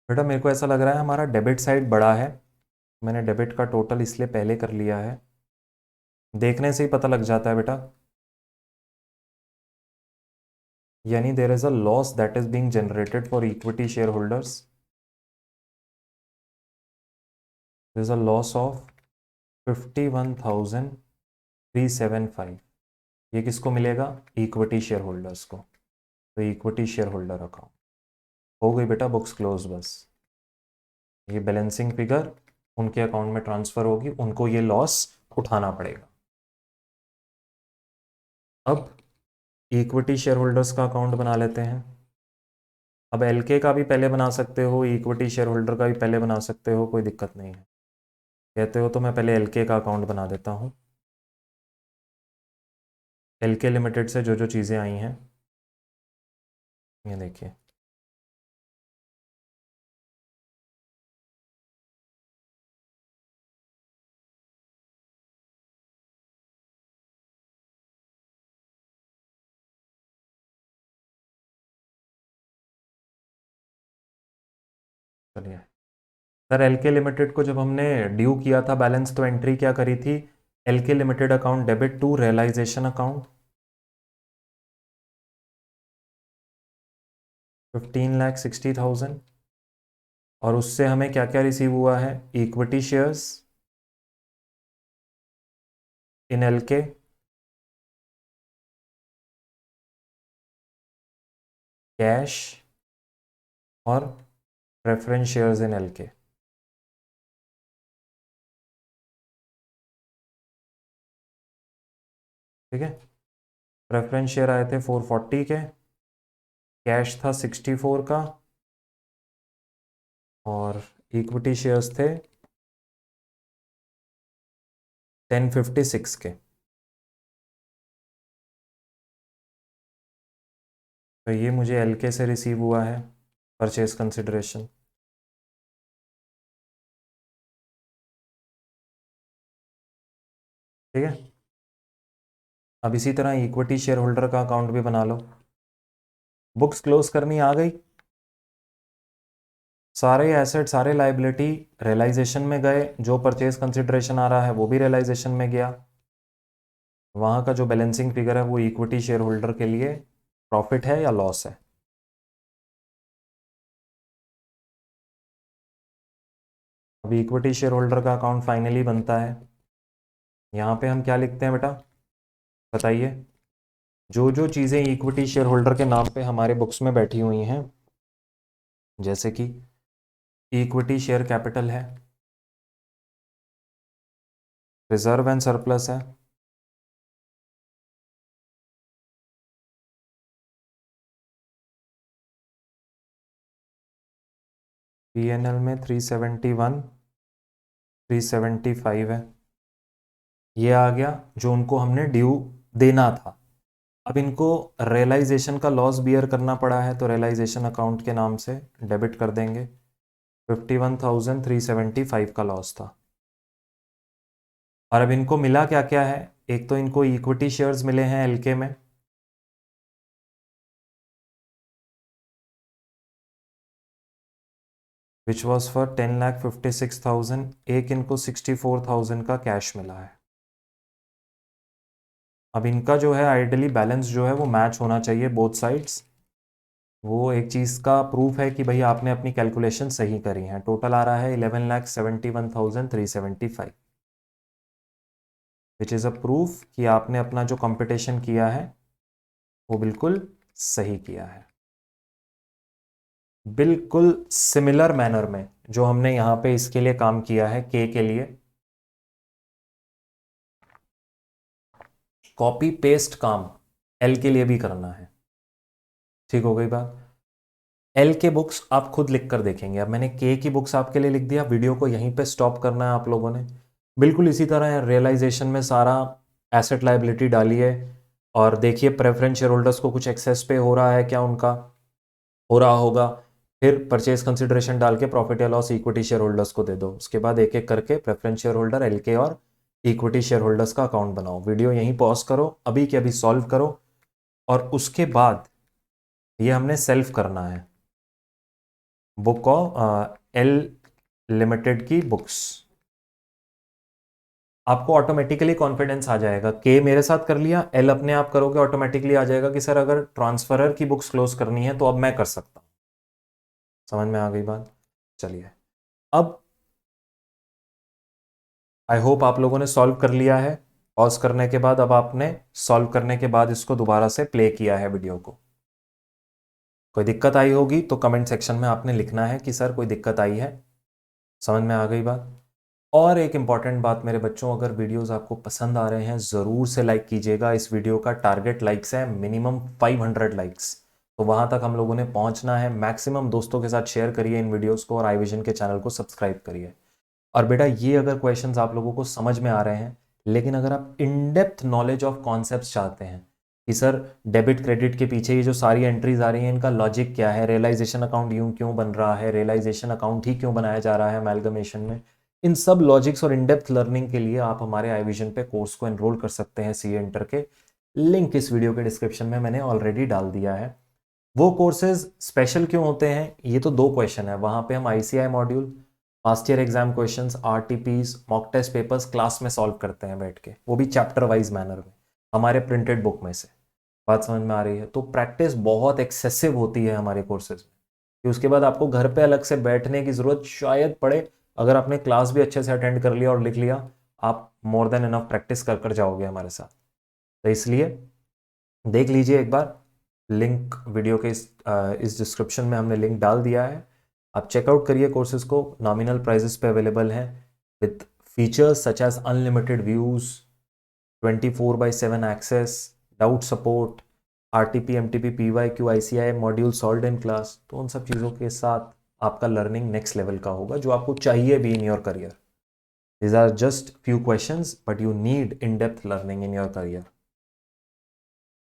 बेटा मेरे को ऐसा लग रहा है हमारा डेबिट साइड बड़ा है। मैंने डेबिट का टोटल इसलिए पहले कर लिया है, देखने से ही पता लग जाता है बेटा। यानी there is a loss that is being generated for equity share holders. There is a loss of 51,375। ये किसको मिलेगा? इक्विटी शेयर होल्डर्स को। तो इक्विटी शेयर होल्डर अकाउंट हो गई बेटा बुक्स क्लोज। बस ये बैलेंसिंग फिगर उनके अकाउंट में ट्रांसफर होगी, उनको ये लॉस उठाना पड़ेगा। अब इक्विटी शेयर होल्डर्स का अकाउंट बना लेते हैं। अब एलके का भी पहले बना सकते हो, इक्विटी शेयर होल्डर का भी पहले बना सकते हो, कोई दिक्कत नहीं है। कहते हो तो मैं पहले एलके का अकाउंट बना देता हूँ। एलके लिमिटेड से जो जो चीज़ें आई हैं ये देखिए। चलिए सर, एलके लिमिटेड को जब हमने ड्यू किया था बैलेंस तो एंट्री क्या करी थी? LK limited account debit to realization account 15,60,000। और उससे हमें क्या क्या रिसीव हुआ है? Equity shares in LK, cash और प्रेफरेंस शेयर्स इन एलके। ठीक है, प्रेफरेंस शेयर आए थे 440 के, कैश था 64 का, और इक्विटी शेयर्स थे 1056 के। तो ये मुझे एलके से रिसीव हुआ है परचेज कंसिडरेशन। ठीक है, अब इसी तरह इक्विटी शेयर होल्डर का अकाउंट भी बना लो। बुक्स क्लोज करनी आ गई। सारे एसेट सारे लाइबिलिटी रियलाइजेशन में गए, जो परचेज कंसिडरेशन आ रहा है वो भी रियलाइजेशन में गया। वहाँ का जो बैलेंसिंग फिगर है वो इक्विटी शेयर होल्डर के लिए प्रॉफिट है या लॉस है। अब इक्विटी शेयर होल्डर का अकाउंट फाइनली बनता है। यहाँ पे हम क्या लिखते हैं बेटा, बताइए? जो जो चीज़ें इक्विटी शेयर होल्डर के नाम पे हमारे बुक्स में बैठी हुई हैं, जैसे कि इक्विटी शेयर कैपिटल है, रिजर्व एंड सरप्लस है, पीएनएल में 371 375 है। ये आ गया जो उनको हमने ड्यू देना था। अब इनको रियलाइजेशन का लॉस बियर करना पड़ा है, तो रियलाइजेशन अकाउंट के नाम से डेबिट कर देंगे। 51,375 का लॉस था। और अब इनको मिला क्या क्या है? एक तो इनको इक्विटी शेयर्स मिले हैं एलके में, विच वॉज फॉर 10,56,000। एक इनको 64,000 का कैश मिला है। अब इनका जो है आइडियली बैलेंस जो है वो मैच होना चाहिए बोथ साइड्स। वो एक चीज़ का प्रूफ है कि भाई आपने अपनी कैलकुलेशन सही करी है। टोटल आ रहा है 11,71,375, विच इज़ अ प्रूफ कि आपने अपना जो कंपटीशन किया है वो बिल्कुल सही किया है। बिल्कुल सिमिलर मैनर में जो हमने यहाँ पे इसके लिए काम किया है के लिए, कॉपी पेस्ट काम एल के लिए भी करना है। ठीक हो गई बात। एल के बुक्स आप खुद लिख कर देखेंगे। अब मैंने के की बुक्स आपके लिए लिख दिया, वीडियो को यहीं पे स्टॉप करना है आप लोगों ने। बिल्कुल इसी तरह रियलाइजेशन में सारा एसेट लायबिलिटी डालिए और देखिए प्रेफरेंस शेयर होल्डर्स को कुछ एक्सेस पे हो रहा है क्या, उनका हो रहा होगा। फिर परचेज कंसिडरेशन डाल के प्रॉफिट या लॉस इक्विटी शेयर होल्डर्स को दे दो। उसके बाद एक एक करके प्रेफरेंस शेयर होल्डर, एलके और इक्विटी शेयर होल्डर्स का अकाउंट बनाओ। वीडियो यहीं पॉज करो, अभी के अभी सॉल्व करो, और उसके बाद ये हमने सेल्फ करना है बुक ऑफ एल लिमिटेड की बुक्स। आपको ऑटोमेटिकली कॉन्फिडेंस आ जाएगा। के मेरे साथ कर लिया, एल अपने आप करोगे, ऑटोमेटिकली आ जाएगा कि सर अगर ट्रांसफरर की बुक्स क्लोज करनी है तो अब मैं कर सकता हूं। समझ में आ गई बात। चलिए, अब आई होप आप लोगों ने सॉल्व कर लिया है। पॉज करने के बाद अब आपने सॉल्व करने के बाद इसको दोबारा से प्ले किया है वीडियो को। कोई दिक्कत आई होगी तो कमेंट सेक्शन में आपने लिखना है कि सर कोई दिक्कत आई है। समझ में आ गई बात। और एक इंपॉर्टेंट बात मेरे बच्चों, अगर वीडियोस आपको पसंद आ रहे हैं ज़रूर से लाइक कीजिएगा। इस वीडियो का टारगेट लाइक्स है मिनिमम 500 लाइक्स, तो वहां तक हम लोगों ने पहुंचना है। मैक्सिमम दोस्तों के साथ शेयर करिए इन वीडियोस को और आई विजन के चैनल को सब्सक्राइब करिए। और बेटा ये अगर क्वेश्चंस आप लोगों को समझ में आ रहे हैं, लेकिन अगर आप in depth knowledge of concepts चाहते हैं कि सर डेबिट क्रेडिट के पीछे ये जो सारी एंट्रीज आ रही हैं इनका लॉजिक क्या है, रियलाइजेशन अकाउंट यूं क्यों बन रहा है, रियलाइजेशन अकाउंट ही क्यों बनाया जा रहा है अमेलगमेशन में, इन सब लॉजिक्स और इन डेप्थ लर्निंग के लिए आप हमारे आई विजन पे कोर्स को एनरोल कर सकते हैं सीए इंटर के। लिंक इस वीडियो के डिस्क्रिप्शन में मैंने ऑलरेडी डाल दिया है। वो कोर्सेज स्पेशल क्यों होते हैं, ये तो 2 क्वेश्चन है। वहां पे हम ICAI module, past year exam questions, RTPs, mock test papers class में सॉल्व करते हैं बैठ के, वो भी चैप्टर वाइज मैनर में हमारे प्रिंटेड बुक में से। बात समझ में आ रही है। तो प्रैक्टिस बहुत एक्सेसिव होती है हमारे कोर्सेज में, कि उसके बाद आपको घर पे अलग से बैठने की ज़रूरत शायद पड़े। अगर आपने क्लास भी अच्छे से अटेंड कर लिया और लिख लिया, आप मोर देन इनफ प्रैक्टिस कर कर जाओगे हमारे साथ। तो इसलिए देख लीजिए एक बार, लिंक वीडियो के इस डिस्क्रिप्शन में हमने लिंक डाल दिया है। आप चेकआउट करिए कोर्सेज को, नॉमिनल प्राइजेस पे अवेलेबल हैं with features such as unlimited views, 24/7 access, doubt support, RTP, MTP, PYQ, ICAI module solved in class. तो उन सब चीज़ों के साथ आपका लर्निंग नेक्स्ट लेवल का होगा जो आपको चाहिए भी in your career. These are just few questions but you need in depth learning in your career.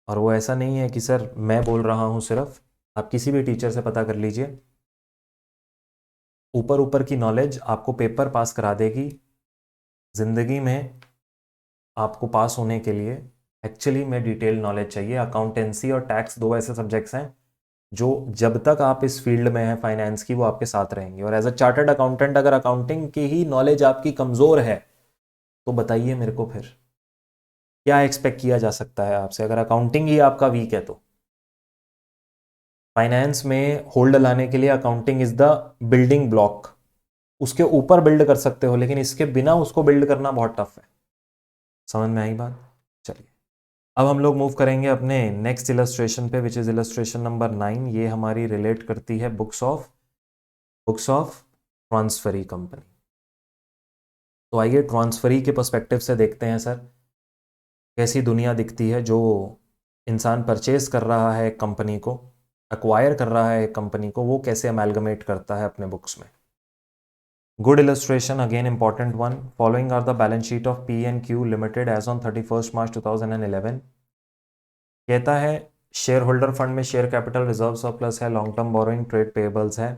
और वो ऐसा नहीं है कि सर मैं बोल रहा हूँ सिर्फ, आप किसी भी टीचर से पता कर लीजिए। ऊपर ऊपर की नॉलेज आपको पेपर पास करा देगी। जिंदगी में आपको पास होने के लिए एक्चुअली में डिटेल नॉलेज चाहिए। अकाउंटेंसी और टैक्स 2 ऐसे सब्जेक्ट्स हैं जो जब तक आप इस फील्ड में हैं फाइनेंस की, वो आपके साथ रहेंगे। और एज अ चार्टर्ड अकाउंटेंट अगर अकाउंटिंग की ही नॉलेज आपकी कमज़ोर है तो बताइए मेरे को फिर क्या एक्सपेक्ट किया जा सकता है आपसे, अगर अकाउंटिंग ही आपका वीक है तो। फाइनेंस में होल्ड लाने के लिए accounting is the building block, उसके ऊपर बिल्ड कर सकते हो, लेकिन इसके बिना उसको बिल्ड करना बहुत टफ है। समझ में आई बात। चलिए, अब हम लोग मूव करेंगे अपने नेक्स्ट इलस्ट्रेशन पे, विच इज इलस्ट्रेशन नंबर 9। ये हमारी रिलेट करती है बुक्स ऑफ ट्रांसफरी कंपनी। तो आइए ट्रांसफरी के पर्सपेक्टिव से देखते हैं सर, कैसी दुनिया दिखती है जो इंसान परचेज कर रहा है एक कंपनी को, एक्वायर कर रहा है एक कंपनी को, वो कैसे अमेलगमेट करता है अपने बुक्स में। Good illustration, again important one. Following are the balance sheet of P&Q Limited as on 31st March 2011. कहता है शेयर होल्डर फंड में शेयर कैपिटल, रिजर्व सरप्लस है, long term borrowing, trade payables है।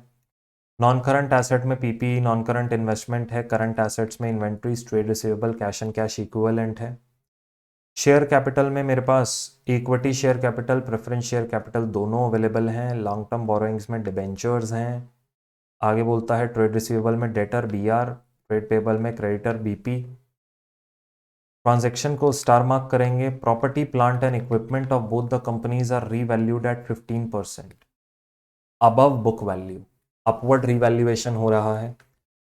Non current asset में PP, non current investment है। Current assets में inventories, trade receivable, cash and cash equivalent है। Share capital में मेरे पास equity share capital, preference share capital दोनों अवेलेबल हैं। लॉन्ग टर्म बोरोइंग्स में डिबेंचर्स हैं। आगे बोलता है ट्रेड रिसीवेबल में डेटर बीआर, ट्रेड पेबल में क्रेडिटर बीपी। ट्रांजैक्शन को स्टार मार्क करेंगे। Property plant and equipment of both the companies are revalued at 15% above book value. Upward revaluation हो रहा है।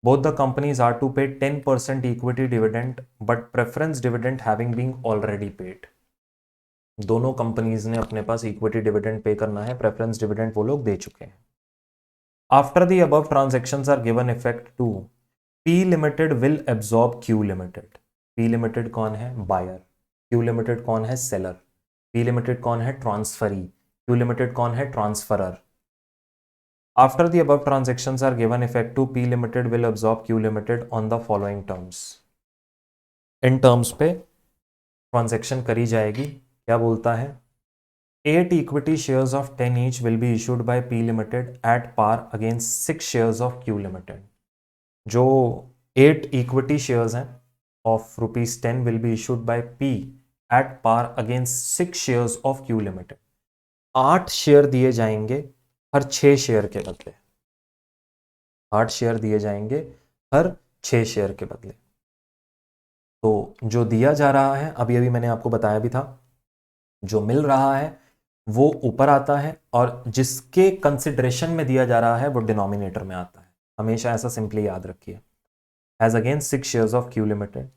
Both the companies are to pay 10% equity dividend but preference dividend having been already paid. दोनों companies ने अपने पास equity dividend pay करना है, preference dividend वो लोग दे चुके हैं. After the above transactions are given effect to, P limited will absorb Q limited. P limited कौन है? बायर. क्यू लिमिटेड कौन है? सेलर. पी लिमिटेड कौन है? ट्रांसफरी. क्यू लिमिटेड कौन है? Transferor. After the above transactions are given effect to, P limited will absorb Q limited on the following terms. इन terms पे ट्रांजेक्शन करी जाएगी. क्या बोलता है? 8 equity shares of 10 each will be issued by P Limited at par against 6 shares of Q Limited. जो 8 equity shares हैं of ₹10 will be issued by P at par against 6 shares of Q Limited. 8 share दिए जाएंगे हर 6 share के बदले. 8 share दिए जाएंगे हर 6 share के बदले. तो जो दिया जा रहा है, अभी अभी मैंने आपको बताया भी था, जो मिल रहा है वो ऊपर आता है और जिसके कंसिडरेशन में दिया जा रहा है वो डिनोमिनेटर में आता है. हमेशा ऐसा सिंपली याद रखिए. As against 6 shares of Q limited,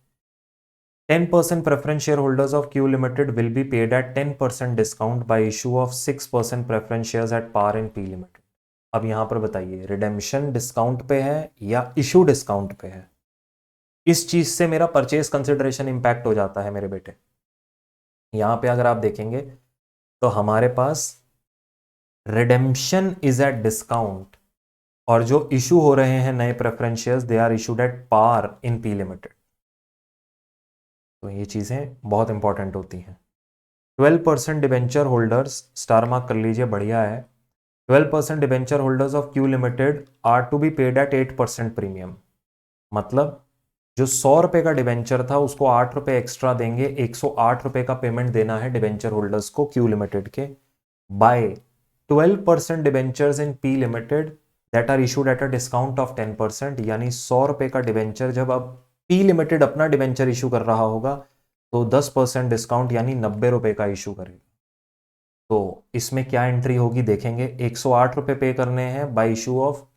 10% preference shareholders of Q Limited will be paid at 10% discount by issue of 6% preference shares at par in P Limited. अब यहां पर बताइए, रिडेम्पशन डिस्काउंट पे है या इशू डिस्काउंट पे है? इस चीज से मेरा परचेज कंसिडरेशन इंपैक्ट हो जाता है मेरे बेटे. यहां पे अगर आप देखेंगे तो हमारे पास रिडेम्पशन इज एट डिस्काउंट और जो इशू हो रहे हैं नए preference shares, they are issued at par in P limited. तो ये चीजें बहुत इंपॉर्टेंट होती हैं. 12% डिबेंचर होल्डर्स, स्टार मार्क कर लीजिए, बढ़िया है. 12% debenture holders of Q limited are to be paid at 8% premium. मतलब जो 100 रुपए का डिबेंचर था उसको 8 रुपए एक्स्ट्रा देंगे. 108 रुपए का पेमेंट देना है डिबेंचर होल्डर्स को क्यू लिमिटेड के, by 12% debentures in P limited that are issued at a discount of 10%. यानी 100 रुपए का डिबेंचर जब अब पी लिमिटेड अपना डिबेंचर इशू कर रहा होगा तो 10% डिस्काउंट यानी 90 रुपए का इशू करेगा. तो इसमें क्या एंट्री होगी देखेंगे. 108 रुपए पे करने हैं बाय इशू ऑफ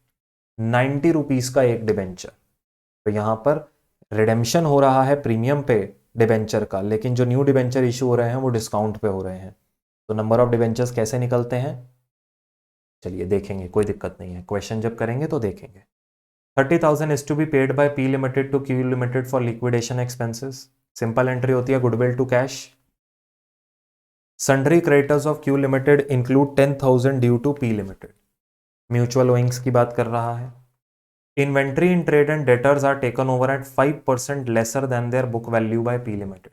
90 रुपीज का एक डिबेंचर. तो यहां पर रिडेम्पशन हो रहा है प्रीमियम पे डिबेंचर का, लेकिन जो न्यू डिबेंचर इशू हो रहे हैं वो डिस्काउंट पे हो रहे हैं. तो नंबर ऑफ डिबेंचर्स कैसे निकलते हैं, चलिए देखेंगे, कोई दिक्कत नहीं है, क्वेश्चन जब करेंगे तो देखेंगे. 30,000 is to be paid by P limited to Q limited for liquidation expenses. Simple entry होती है goodwill to cash. Sundry creditors of Q limited include 10,000 due to P limited. Mutual owings की बात कर रहा है. Inventory in trade and debtors are taken over at 5% lesser than their book value by P limited.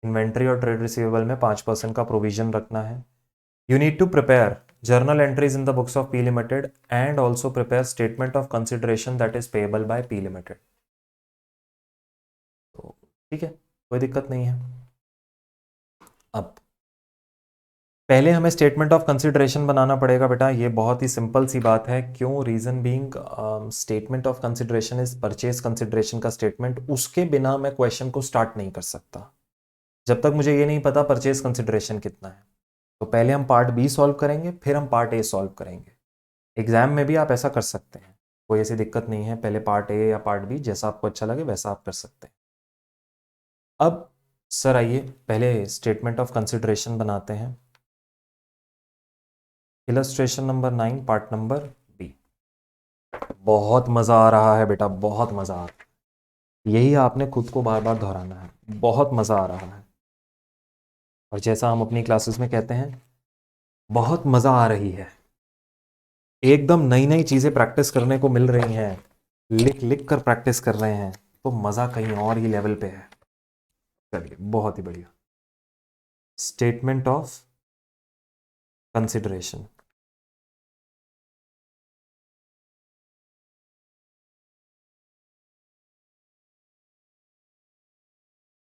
Inventory और trade receivable में 5% का provision रखना है. You need to prepare journal entries in the books of P Limited and also prepare statement of consideration that is payable by P Limited. तो ठीक है, कोई दिक्कत नहीं है. अब पहले हमें स्टेटमेंट ऑफ कंसिडरेशन बनाना पड़ेगा बेटा. ये बहुत ही सिंपल सी बात है. क्यों? Reason being statement of consideration is purchase consideration का स्टेटमेंट. उसके बिना मैं क्वेश्चन को स्टार्ट नहीं कर सकता जब तक मुझे ये नहीं पता परचेज कंसिडरेशन कितना है. तो पहले हम पार्ट बी सॉल्व करेंगे, फिर हम पार्ट ए सॉल्व करेंगे. एग्जाम में भी आप ऐसा कर सकते हैं, कोई ऐसी दिक्कत नहीं है. पहले पार्ट ए या पार्ट बी, जैसा आपको अच्छा लगे वैसा आप कर सकते हैं. अब सर आइए पहले स्टेटमेंट ऑफ कंसिडरेशन बनाते हैं. Illustration number 9, part number B. बहुत मज़ा आ रहा है बेटा, बहुत मज़ा आ रहा है. यही आपने खुद को बार बार दोहराना है. बहुत मज़ा आ रहा है. और जैसा हम अपनी क्लासेस में कहते हैं, बहुत मज़ा आ रही है. एकदम नई नई चीज़ें प्रैक्टिस करने को मिल रही हैं. लिख लिख कर प्रैक्टिस कर रहे हैं तो मज़ा कहीं और ही लेवल पे है. चलिए, बहुत ही बढ़िया. Statement of consideration.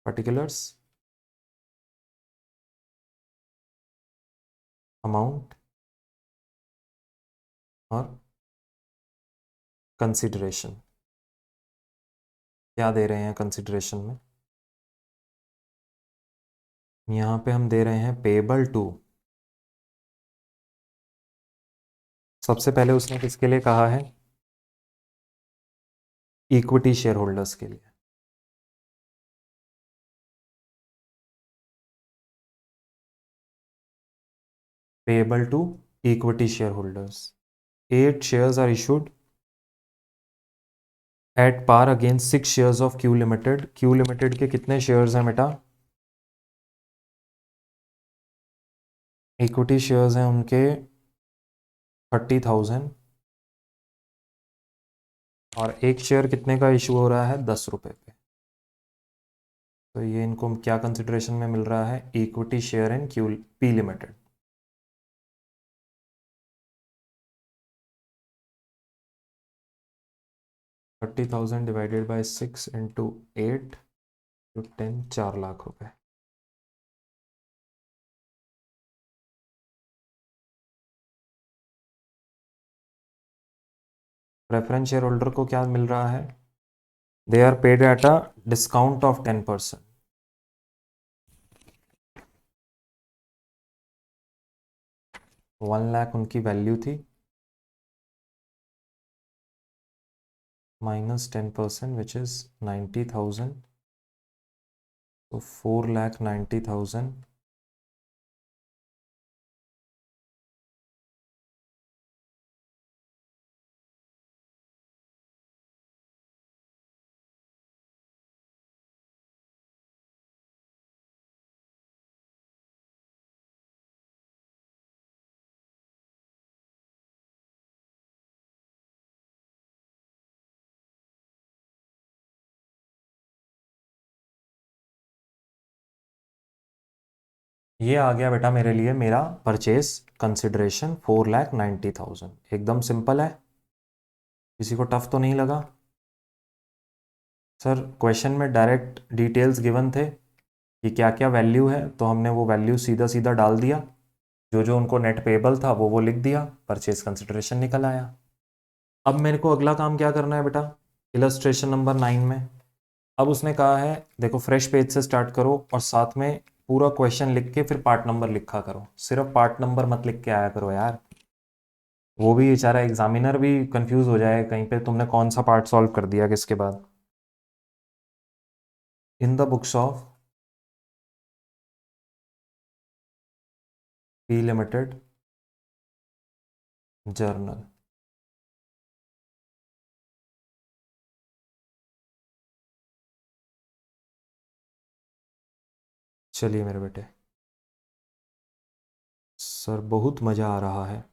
Particulars, amount और कंसिडरेशन. क्या दे रहे हैं कंसिडरेशन में? यहां पे हम दे रहे हैं पेबल टू. सबसे पहले उसने किसके लिए कहा है? इक्विटी शेयर होल्डर्स के लिए. payable to equity shareholders. 8 shares are issued at par against 6 shares of Q Limited. Q Limited के कितने shares हैं बेटा? इक्विटी शेयर्स हैं उनके 30,000 और एक शेयर कितने का इशू हो रहा है? 10 रुपये पे। तो ये इनको क्या कंसिडरेशन में मिल रहा है? Equity share in Q P limited. $30,000 divided by 6 into 8 तो 10, 4 लाख रुपए। प्रेफरेंस शेयर होल्डर को क्या मिल रहा है? They are paid at a discount of 10%। 1 lakh उनकी वैल्यू थी, माइनस 10% विच इज 90,000, तो 4,90,000 ये आ गया बेटा मेरे लिए मेरा परचेस कंसिडरेशन 4,90,000। एकदम सिंपल है, किसी को टफ तो नहीं लगा? सर क्वेश्चन में डायरेक्ट डिटेल्स गिवन थे कि क्या क्या वैल्यू है, तो हमने वो वैल्यू सीधा सीधा डाल दिया, जो जो उनको नेट पेबल था वो लिख दिया, परचेस कंसिडरेशन निकल आया। अब मेरे को अगला काम क्या करना है बेटा? इलस्ट्रेशन नंबर 9 में अब उसने कहा है देखो फ्रेश पेज से स्टार्ट करो और साथ में पूरा क्वेश्चन लिख के फिर पार्ट नंबर लिखा करो, सिर्फ पार्ट नंबर मत लिख के आया करो यार, वो भी बेचारा एग्जामिनर भी कंफ्यूज हो जाए कहीं पे तुमने कौन सा पार्ट सॉल्व कर दिया किसके बाद। इन the books of P limited journal. चलिए मेरे बेटे, सर बहुत मज़ा आ रहा है।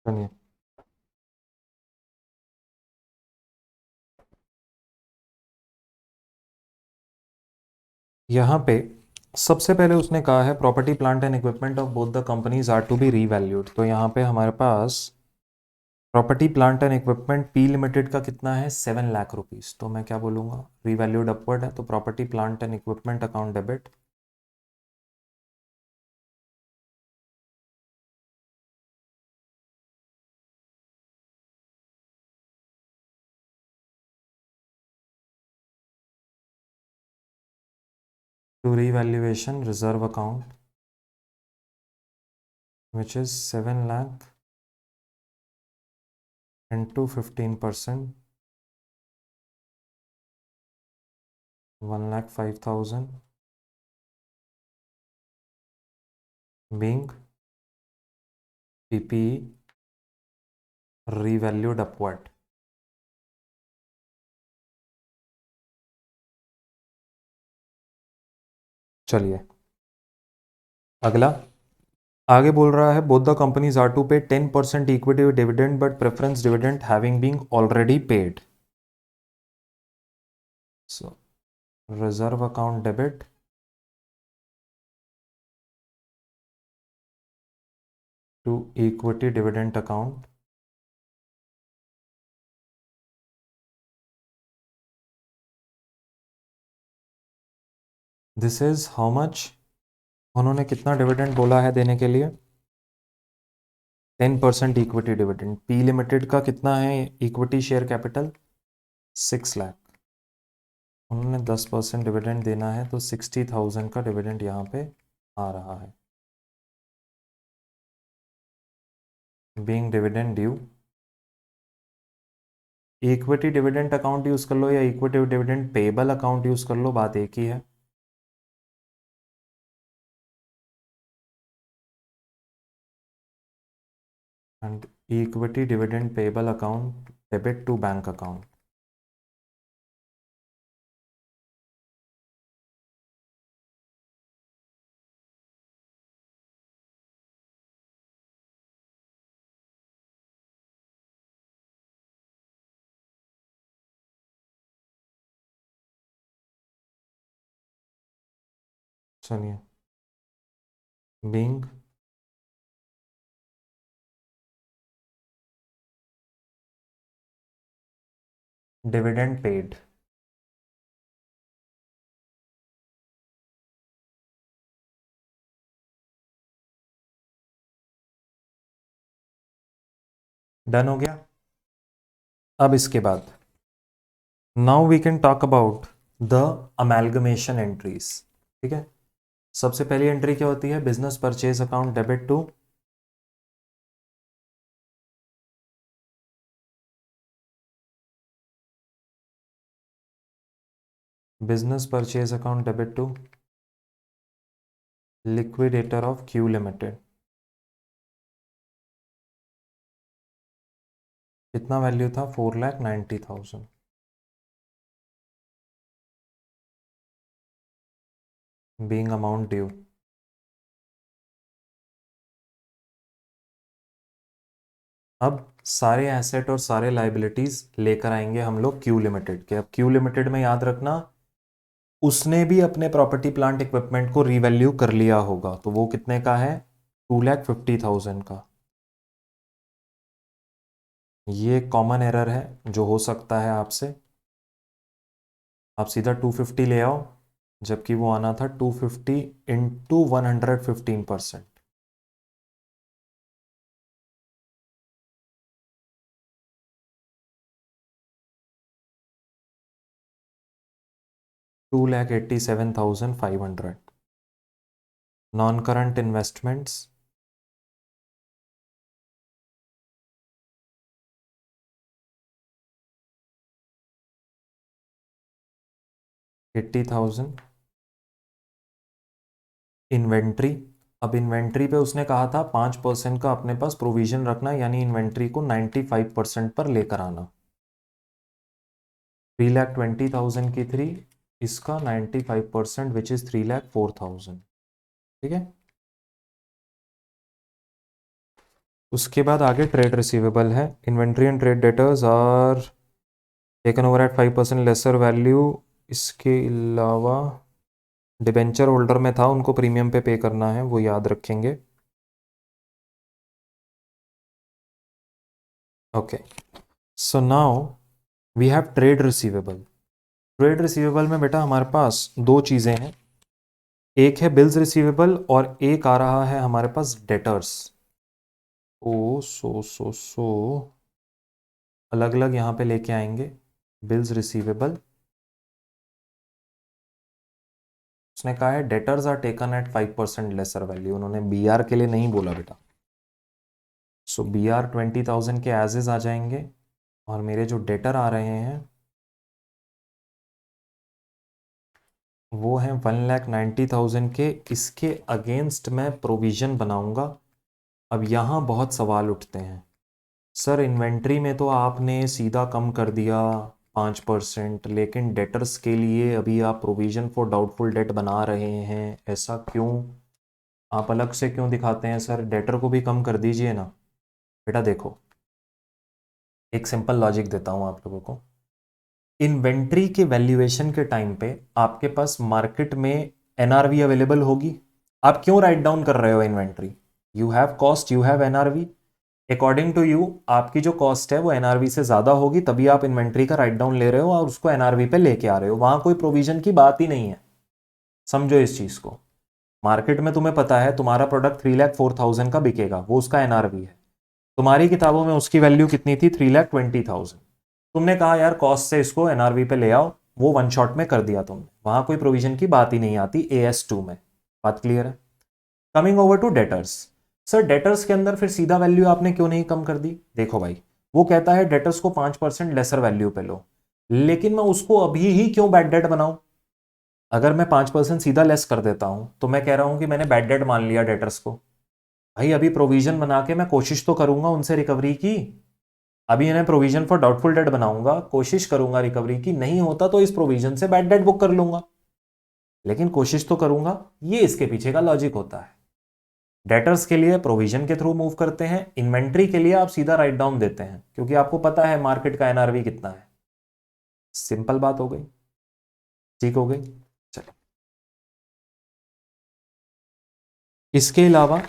सुनिए, यहाँ पे सबसे पहले उसने कहा है property plant and equipment of both the companies are to be revalued. तो यहाँ पे हमारे पास property plant and equipment P limited का कितना है? 7 लाख रुपीज़। तो मैं क्या बोलूँगा? रीवैल्यूड अपवर्ड है, तो property plant and equipment account debit. To revaluation reserve account which is 7 lakh into 15%, 1,05,000 being PPE revalued upward। चलिए अगला, आगे बोल रहा है both the companies are to pay 10% equity dividend but preference dividend having been already paid. So reserve account debit to equity dividend account. This is how much? उन्होंने कितना dividend बोला है देने के लिए? 10% इक्विटी डिविडेंड. पी लिमिटेड का कितना है इक्विटी शेयर कैपिटल? 6 लाख. उन्होंने 10% डिविडेंड देना है तो 60,000 का डिविडेंड यहाँ पे आ रहा है. Being dividend due. Equity dividend account use कर लो या equity dividend payable account use कर लो, बात एक ही है. And equity dividend payable account debit to bank account. सुनिए, बीइंग डिविडेंड पेड. डन हो गया. अब इसके बाद now we can talk about the amalgamation entries. ठीक है, सबसे पहली एंट्री क्या होती है? Business purchase account debit to business purchase account debit to liquidator of Q limited. कितना वैल्यू था? 4,90,000. Being amount due. अब सारे एसेट और सारे लाइबिलिटीज लेकर आएंगे हम लोग क्यू लिमिटेड के. अब क्यू लिमिटेड में याद रखना उसने भी अपने प्रॉपर्टी प्लांट इक्विपमेंट को रीवैल्यू कर लिया होगा, तो वो कितने का है? 2,50,000 का. ये कॉमन एरर है जो हो सकता है आपसे. आप सीधा 250 ले आओ, जबकि वो आना था 250 into 115%. $2,87,500. Non current investments 80,000. Inventory. अब इन्वेंट्री पे उसने कहा था 5% का अपने पास प्रोविजन रखना, यानी इन्वेंट्री को 95% पर लेकर आना. 3,20,000 की 3, इसका 95% विच इज 3,04,000. ठीक है, उसके बाद आगे ट्रेड रिसीवेबल है. Inventory and trade debtors are taken over at 5% lesser value. इसके अलावा डिबेंचर होल्डर में था, उनको प्रीमियम पे पे करना है, वो याद रखेंगे. Okay, so now we have trade receivable. Trade receivable में बेटा हमारे पास दो चीज़ें हैं. एक है बिल्स रिसीवेबल और एक आ रहा है हमारे पास डेटर्स. ओ सो अलग अलग यहाँ पे लेके आएंगे. बिल्स रिसीवेबल, उसने कहा है debtors are taken at 5% lesser value. उन्होंने बी आर के लिए नहीं बोला बेटा. सो बी आर 20,000 के एज इज आ जाएंगे, और मेरे जो डेटर आ रहे हैं वो हैं 1,90,000 के. इसके अगेंस्ट मैं प्रोविजन बनाऊंगा. अब यहाँ बहुत सवाल उठते हैं, सर इन्वेंट्री में तो आपने सीधा कम कर दिया 5%, लेकिन डेटर्स के लिए अभी आप प्रोविजन फॉर डाउटफुल डेट बना रहे हैं, ऐसा क्यों? आप अलग से क्यों दिखाते हैं सर, डेटर को भी कम कर दीजिए ना। बेटा देखो, एक सिंपल लॉजिक देता हूं आप लोगों को। इन्वेंट्री के वैल्यूएशन के टाइम पे आपके पास मार्केट में एनआरवी अवेलेबल होगी। आप क्यों राइट डाउन कर रहे हो inventory? You have cost, you have NRV. According to you आपकी जो कॉस्ट है वो एनआरवी से ज्यादा होगी, तभी आप इन्वेंट्री का राइट डाउन ले रहे हो और उसको एनआरवी पे लेके आ रहे हो। वहां कोई प्रोविजन की बात ही नहीं है। समझो इस चीज को। मार्केट में तुम्हें पता है तुम्हारा प्रोडक्ट 3,04,000 का बिकेगा, वो उसका एनआरवी है। तुम्हारी किताबों में उसकी वैल्यू कितनी थी? 3,20,000। तुमने कहा यार कॉस्ट से इसको एनआरवी पे ले आओ, वो वन शॉट में कर दिया तुमने। वहां कोई प्रोविजन की बात ही नहीं आती AS2 में। बात क्लियर है? Coming over to debtors. Sir debtors के अंदर फिर सीधा वैल्यू आपने क्यों नहीं कम कर दी? देखो भाई, वो कहता है डेटर्स को 5% लेसर वैल्यू पे लो, लेकिन मैं उसको अभी ही क्यों बैड डेट बनाऊं? अगर मैं 5% सीधा लेस कर देता हूं तो मैं कह रहा हूं कि मैंने बैड डेट मान लिया डेटर्स को। भाई अभी प्रोविजन बना के मैं कोशिश तो करूंगा उनसे रिकवरी की। अभी इन्हें प्रोविजन फॉर डाउटफुल डेट बनाऊंगा, कोशिश करूंगा रिकवरी की, नहीं होता तो इस प्रोविजन से बैड डेट बुक कर लूंगा, लेकिन कोशिश तो करूंगा। ये इसके पीछे का लॉजिक होता है। डेटर्स के लिए प्रोविजन के थ्रू मूव करते हैं, इन्वेंट्री के लिए आप सीधा राइट डाउन देते हैं क्योंकि आपको पता है मार्केट का एनआरवी कितना है। सिंपल बात हो गई, ठीक हो गई। चलो, इसके अलावा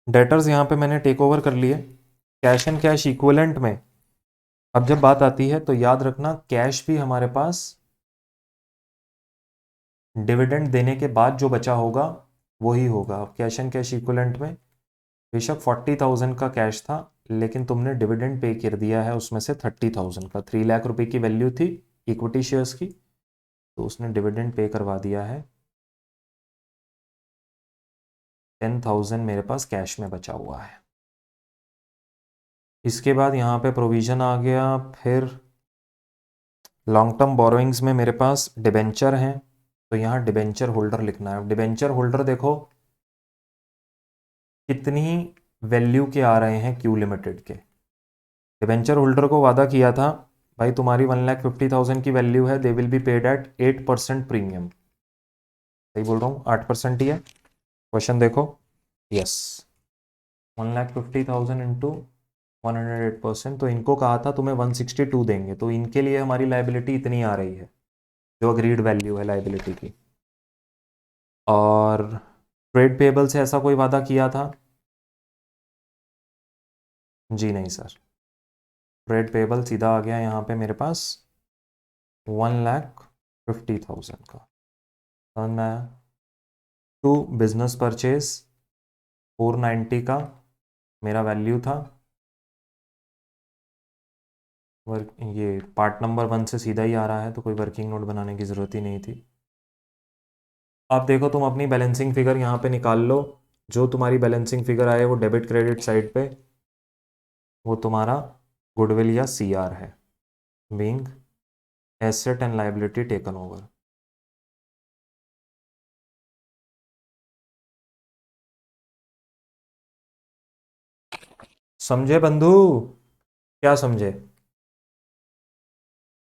डेटर्स यहां पे मैंने टेक ओवर कर लिए। कैश एंड कैश इक्विवेलेंट में अब जब बात आती है तो याद रखना कैश भी हमारे पास डिविडेंड देने के बाद जो बचा होगा वही होगा। अब कैश एंड कैश इक्विवेलेंट में बेशक 40,000 का कैश था, लेकिन तुमने डिविडेंड पे कर दिया है उसमें से 30,000 का। 3 लाख रुपए की वैल्यू थी इक्विटी शेयर्स की, तो उसने डिविडेंड पे करवा दिया है। 10,000 मेरे पास कैश में बचा हुआ है। इसके बाद यहाँ पे प्रोविजन आ गया। फिर लॉन्ग टर्म बोरोइंग्स में मेरे पास डिबेंचर हैं, तो यहाँ डिबेंचर होल्डर लिखना है। डिबेंचर होल्डर देखो कितनी वैल्यू के आ रहे हैं क्यू लिमिटेड के। डिबेंचर होल्डर को वादा किया था भाई तुम्हारी 1,50,000 की वैल्यू है, they will be paid at 8% premium. सही बोल रहा हूँ, 8% ही है। क्वेश्चन देखो, यस, 1,50,000 इंटू 108%, तो इनको कहा था तुम्हें 162 देंगे, तो इनके लिए हमारी लाइबिलिटी इतनी आ रही है जो अग्रीड वैल्यू है लाइबिलिटी की। और ट्रेड पेबल से ऐसा कोई वादा किया था? जी नहीं सर। ट्रेड पेबल सीधा आ गया यहाँ पे मेरे पास 1,50,000 का। समझ में आया? टू बिजनेस परचेज 490 का मेरा वैल्यू था। वर्क ये पार्ट नंबर 1 से सीधा ही आ रहा है, तो कोई वर्किंग नोट बनाने की ज़रूरत ही नहीं थी। अब देखो तुम अपनी बैलेंसिंग फिगर यहाँ पे निकाल लो। जो तुम्हारी बैलेंसिंग फिगर आए वो डेबिट क्रेडिट साइड पे वो तुम्हारा गुडविल या CR है, being asset and liability taken over. समझे बंधु? क्या समझे?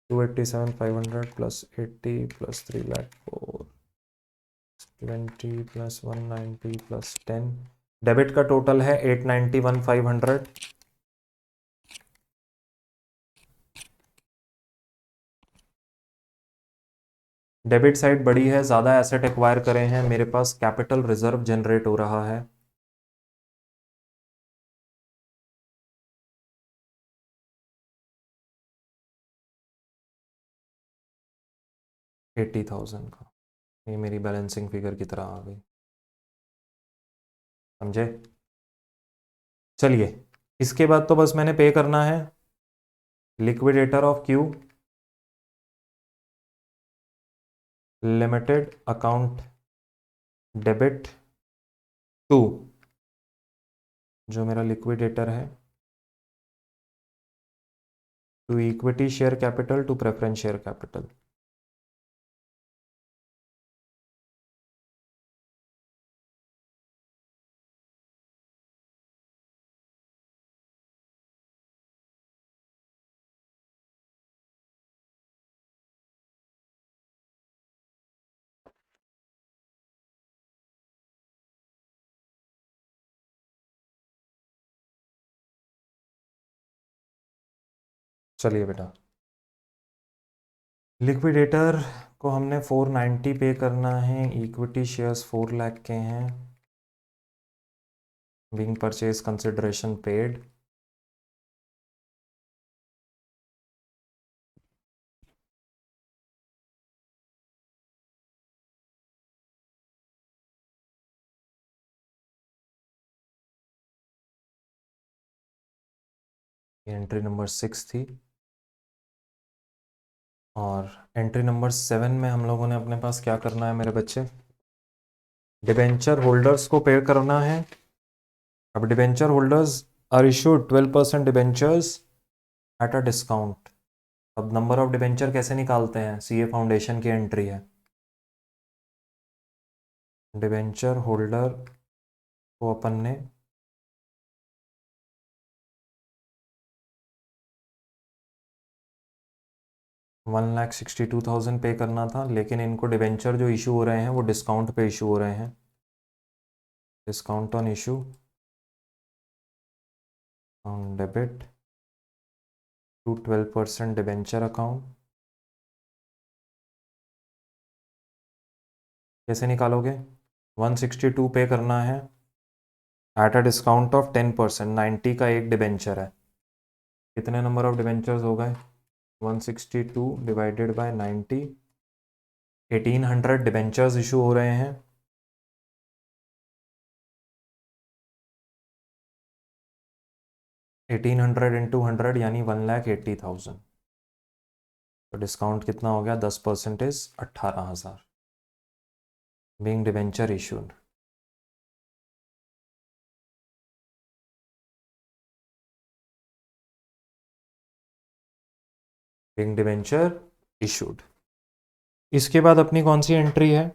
287,500 plus 80 plus 3,04,20 plus 190 plus 10। Debit का टोटल है 891,500। डेबिट साइड बड़ी है, ज़्यादा एसेट एक्वायर करे हैं, मेरे पास कैपिटल रिजर्व जनरेट हो रहा है। $80,000 का। ये मेरी बैलेंसिंग फिगर की तरह आ गई। समझे? चलिए, इसके बाद तो बस मैंने पे करना है। Liquidator of Q limited account debit to, जो मेरा लिक्विडेटर है, to equity share capital to preference share capital. चलिए बेटा, लिक्विडेटर को हमने 490 पे करना है, इक्विटी शेयर्स 4 लाख के हैं, being purchase consideration paid. Entry number 6 थी, और एंट्री नंबर 7 में हम लोगों ने अपने पास क्या करना है मेरे बच्चे, डिबेंचर होल्डर्स को पे करना है। अब debenture holders are issued 12% debentures at a discount. अब नंबर ऑफ डिबेंचर कैसे निकालते हैं, सीए फाउंडेशन की एंट्री है, डिबेंचर होल्डर को अपन ने 1,62,000 पे करना था, लेकिन इनको डिबेंचर जो इशू हो रहे हैं वो डिस्काउंट पे इशू हो रहे हैं, discount on issue on debit to 12% debenture account. कैसे निकालोगे, 162 पे करना है एट अ डिस्काउंट ऑफ 10%, 90 का एक डिबेंचर है, कितने नंबर ऑफ डिबेंचर्स हो गए, 162 डिवाइडेड बाय 90, 1800 डिबेंचर्स इशू हो रहे हैं, 1800 इंटू 100 यानी 1,80,000। तो डिस्काउंट कितना हो गया, 10% 18,000 being debenture issued. Being debenture issued. इसके बाद अपनी कौन सी एंट्री है,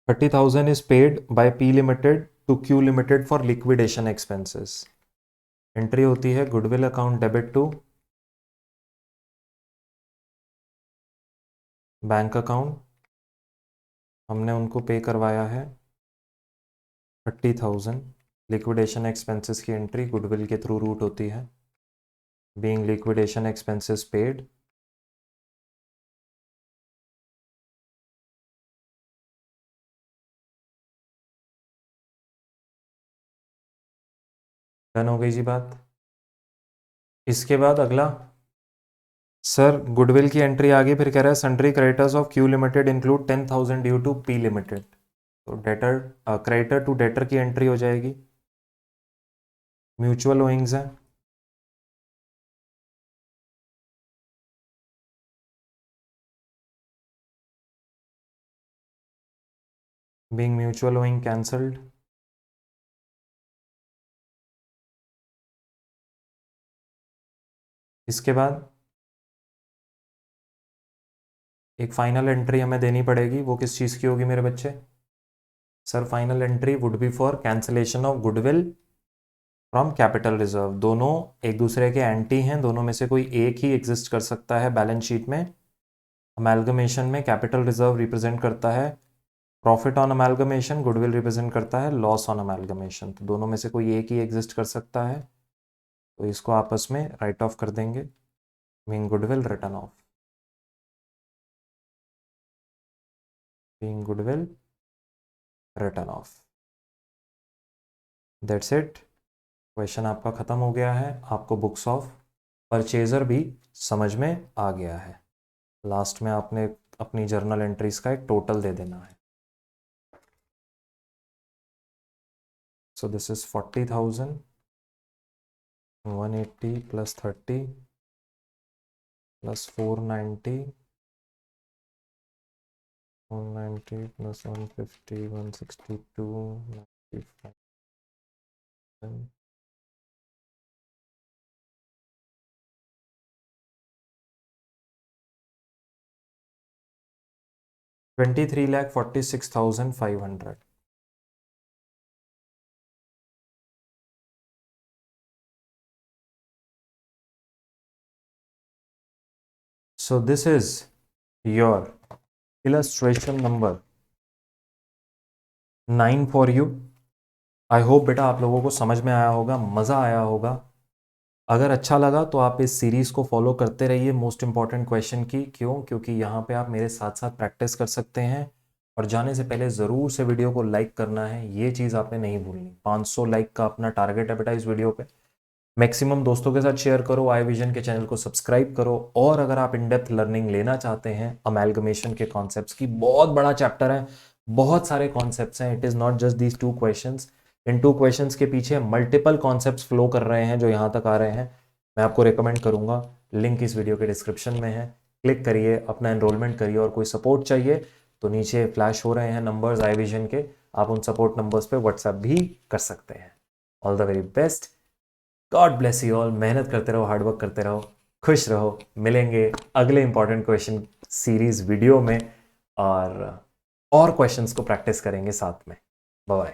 30,000 is paid by P limited to Q limited for liquidation expenses. Entry होती है goodwill account debit to bank account, हमने उनको पे करवाया है 30,000, लिक्विडेशन एक्सपेंसेस की एंट्री गुडविल के थ्रू रूट होती है, being liquidation expenses paid. Done हो गई जी बात। इसके बाद अगला, सर गुडविल की एंट्री आ गई, फिर कह रहा है sundry creditors of Q limited include 10,000 due to P limited. तो डेटर क्रेडिटर टू डेटर की एंट्री हो जाएगी, म्यूचुअल ओइंग्स है, बीइंग म्यूचुअल ओइंग कैंसल्ड। इसके बाद एक फाइनल एंट्री हमें देनी पड़ेगी, वो किस चीज़ की होगी मेरे बच्चे, sir final entry would be for cancellation of goodwill from capital reserve. दोनों एक दूसरे के एंटी हैं, दोनों में से कोई एक ही एग्जिस्ट कर सकता है बैलेंस शीट में। अमेलगमेशन में कैपिटल रिजर्व रिप्रेजेंट करता है profit on amalgamation, goodwill represent करता है लॉस ऑन अमेलगमेशन। तो दोनों में से कोई एक ही एग्जिस्ट कर सकता है, तो इसको आपस में राइट ऑफ कर देंगे, mean goodwill return of, being goodwill return of. That's it, question आपका खत्म हो गया है, आपको बुक्स ऑफ परचेजर भी समझ में आ गया है। लास्ट में आपने अपनी जर्नल एंट्रीज का एक टोटल दे देना है। So this is 40,000, 180 plus 30 plus 490, 490 plus 150, 162, 95, 23,46,500। So this is your illustration number 9 for you. I hope बेटा आप लोगों को समझ में आया होगा, मज़ा आया होगा। अगर अच्छा लगा तो आप इस सीरीज़ को फॉलो करते रहिए मोस्ट इंपॉर्टेंट क्वेश्चन की। क्यों? क्योंकि यहाँ पे आप मेरे साथ साथ प्रैक्टिस कर सकते हैं। और जाने से पहले ज़रूर से वीडियो को लाइक करना है, ये चीज़ आपने नहीं भूलनी। 500 लाइक का अपना टारगेट है बेटा इस वीडियो पे। मैक्सिमम दोस्तों के साथ शेयर करो, आई विजन के चैनल को सब्सक्राइब करो। और अगर आप इन डेप्थ लर्निंग लेना चाहते हैं अमेलगमेशन के कॉन्सेप्ट्स की, बहुत बड़ा चैप्टर है, बहुत सारे कॉन्सेप्ट्स हैं। It is not just these 2 questions. In 2 questions के पीछे मल्टीपल कॉन्सेप्ट्स फ्लो कर रहे हैं जो यहाँ तक आ रहे हैं। मैं आपको रिकमेंड करूँगा, लिंक इस वीडियो के डिस्क्रिप्शन में है, क्लिक करिए, अपना एनरोलमेंट करिए। और कोई सपोर्ट चाहिए तो नीचे फ्लैश हो रहे हैं नंबर्स आई विजन के, आप उन सपोर्ट नंबर्स पे व्हाट्सएप भी कर सकते हैं। All the very best, God bless you all. मेहनत करते रहो, हार्डवर्क करते रहो, खुश रहो। मिलेंगे अगले इंपॉर्टेंट क्वेश्चन सीरीज वीडियो में, और क्वेश्चंस को प्रैक्टिस करेंगे साथ में। Bye bye.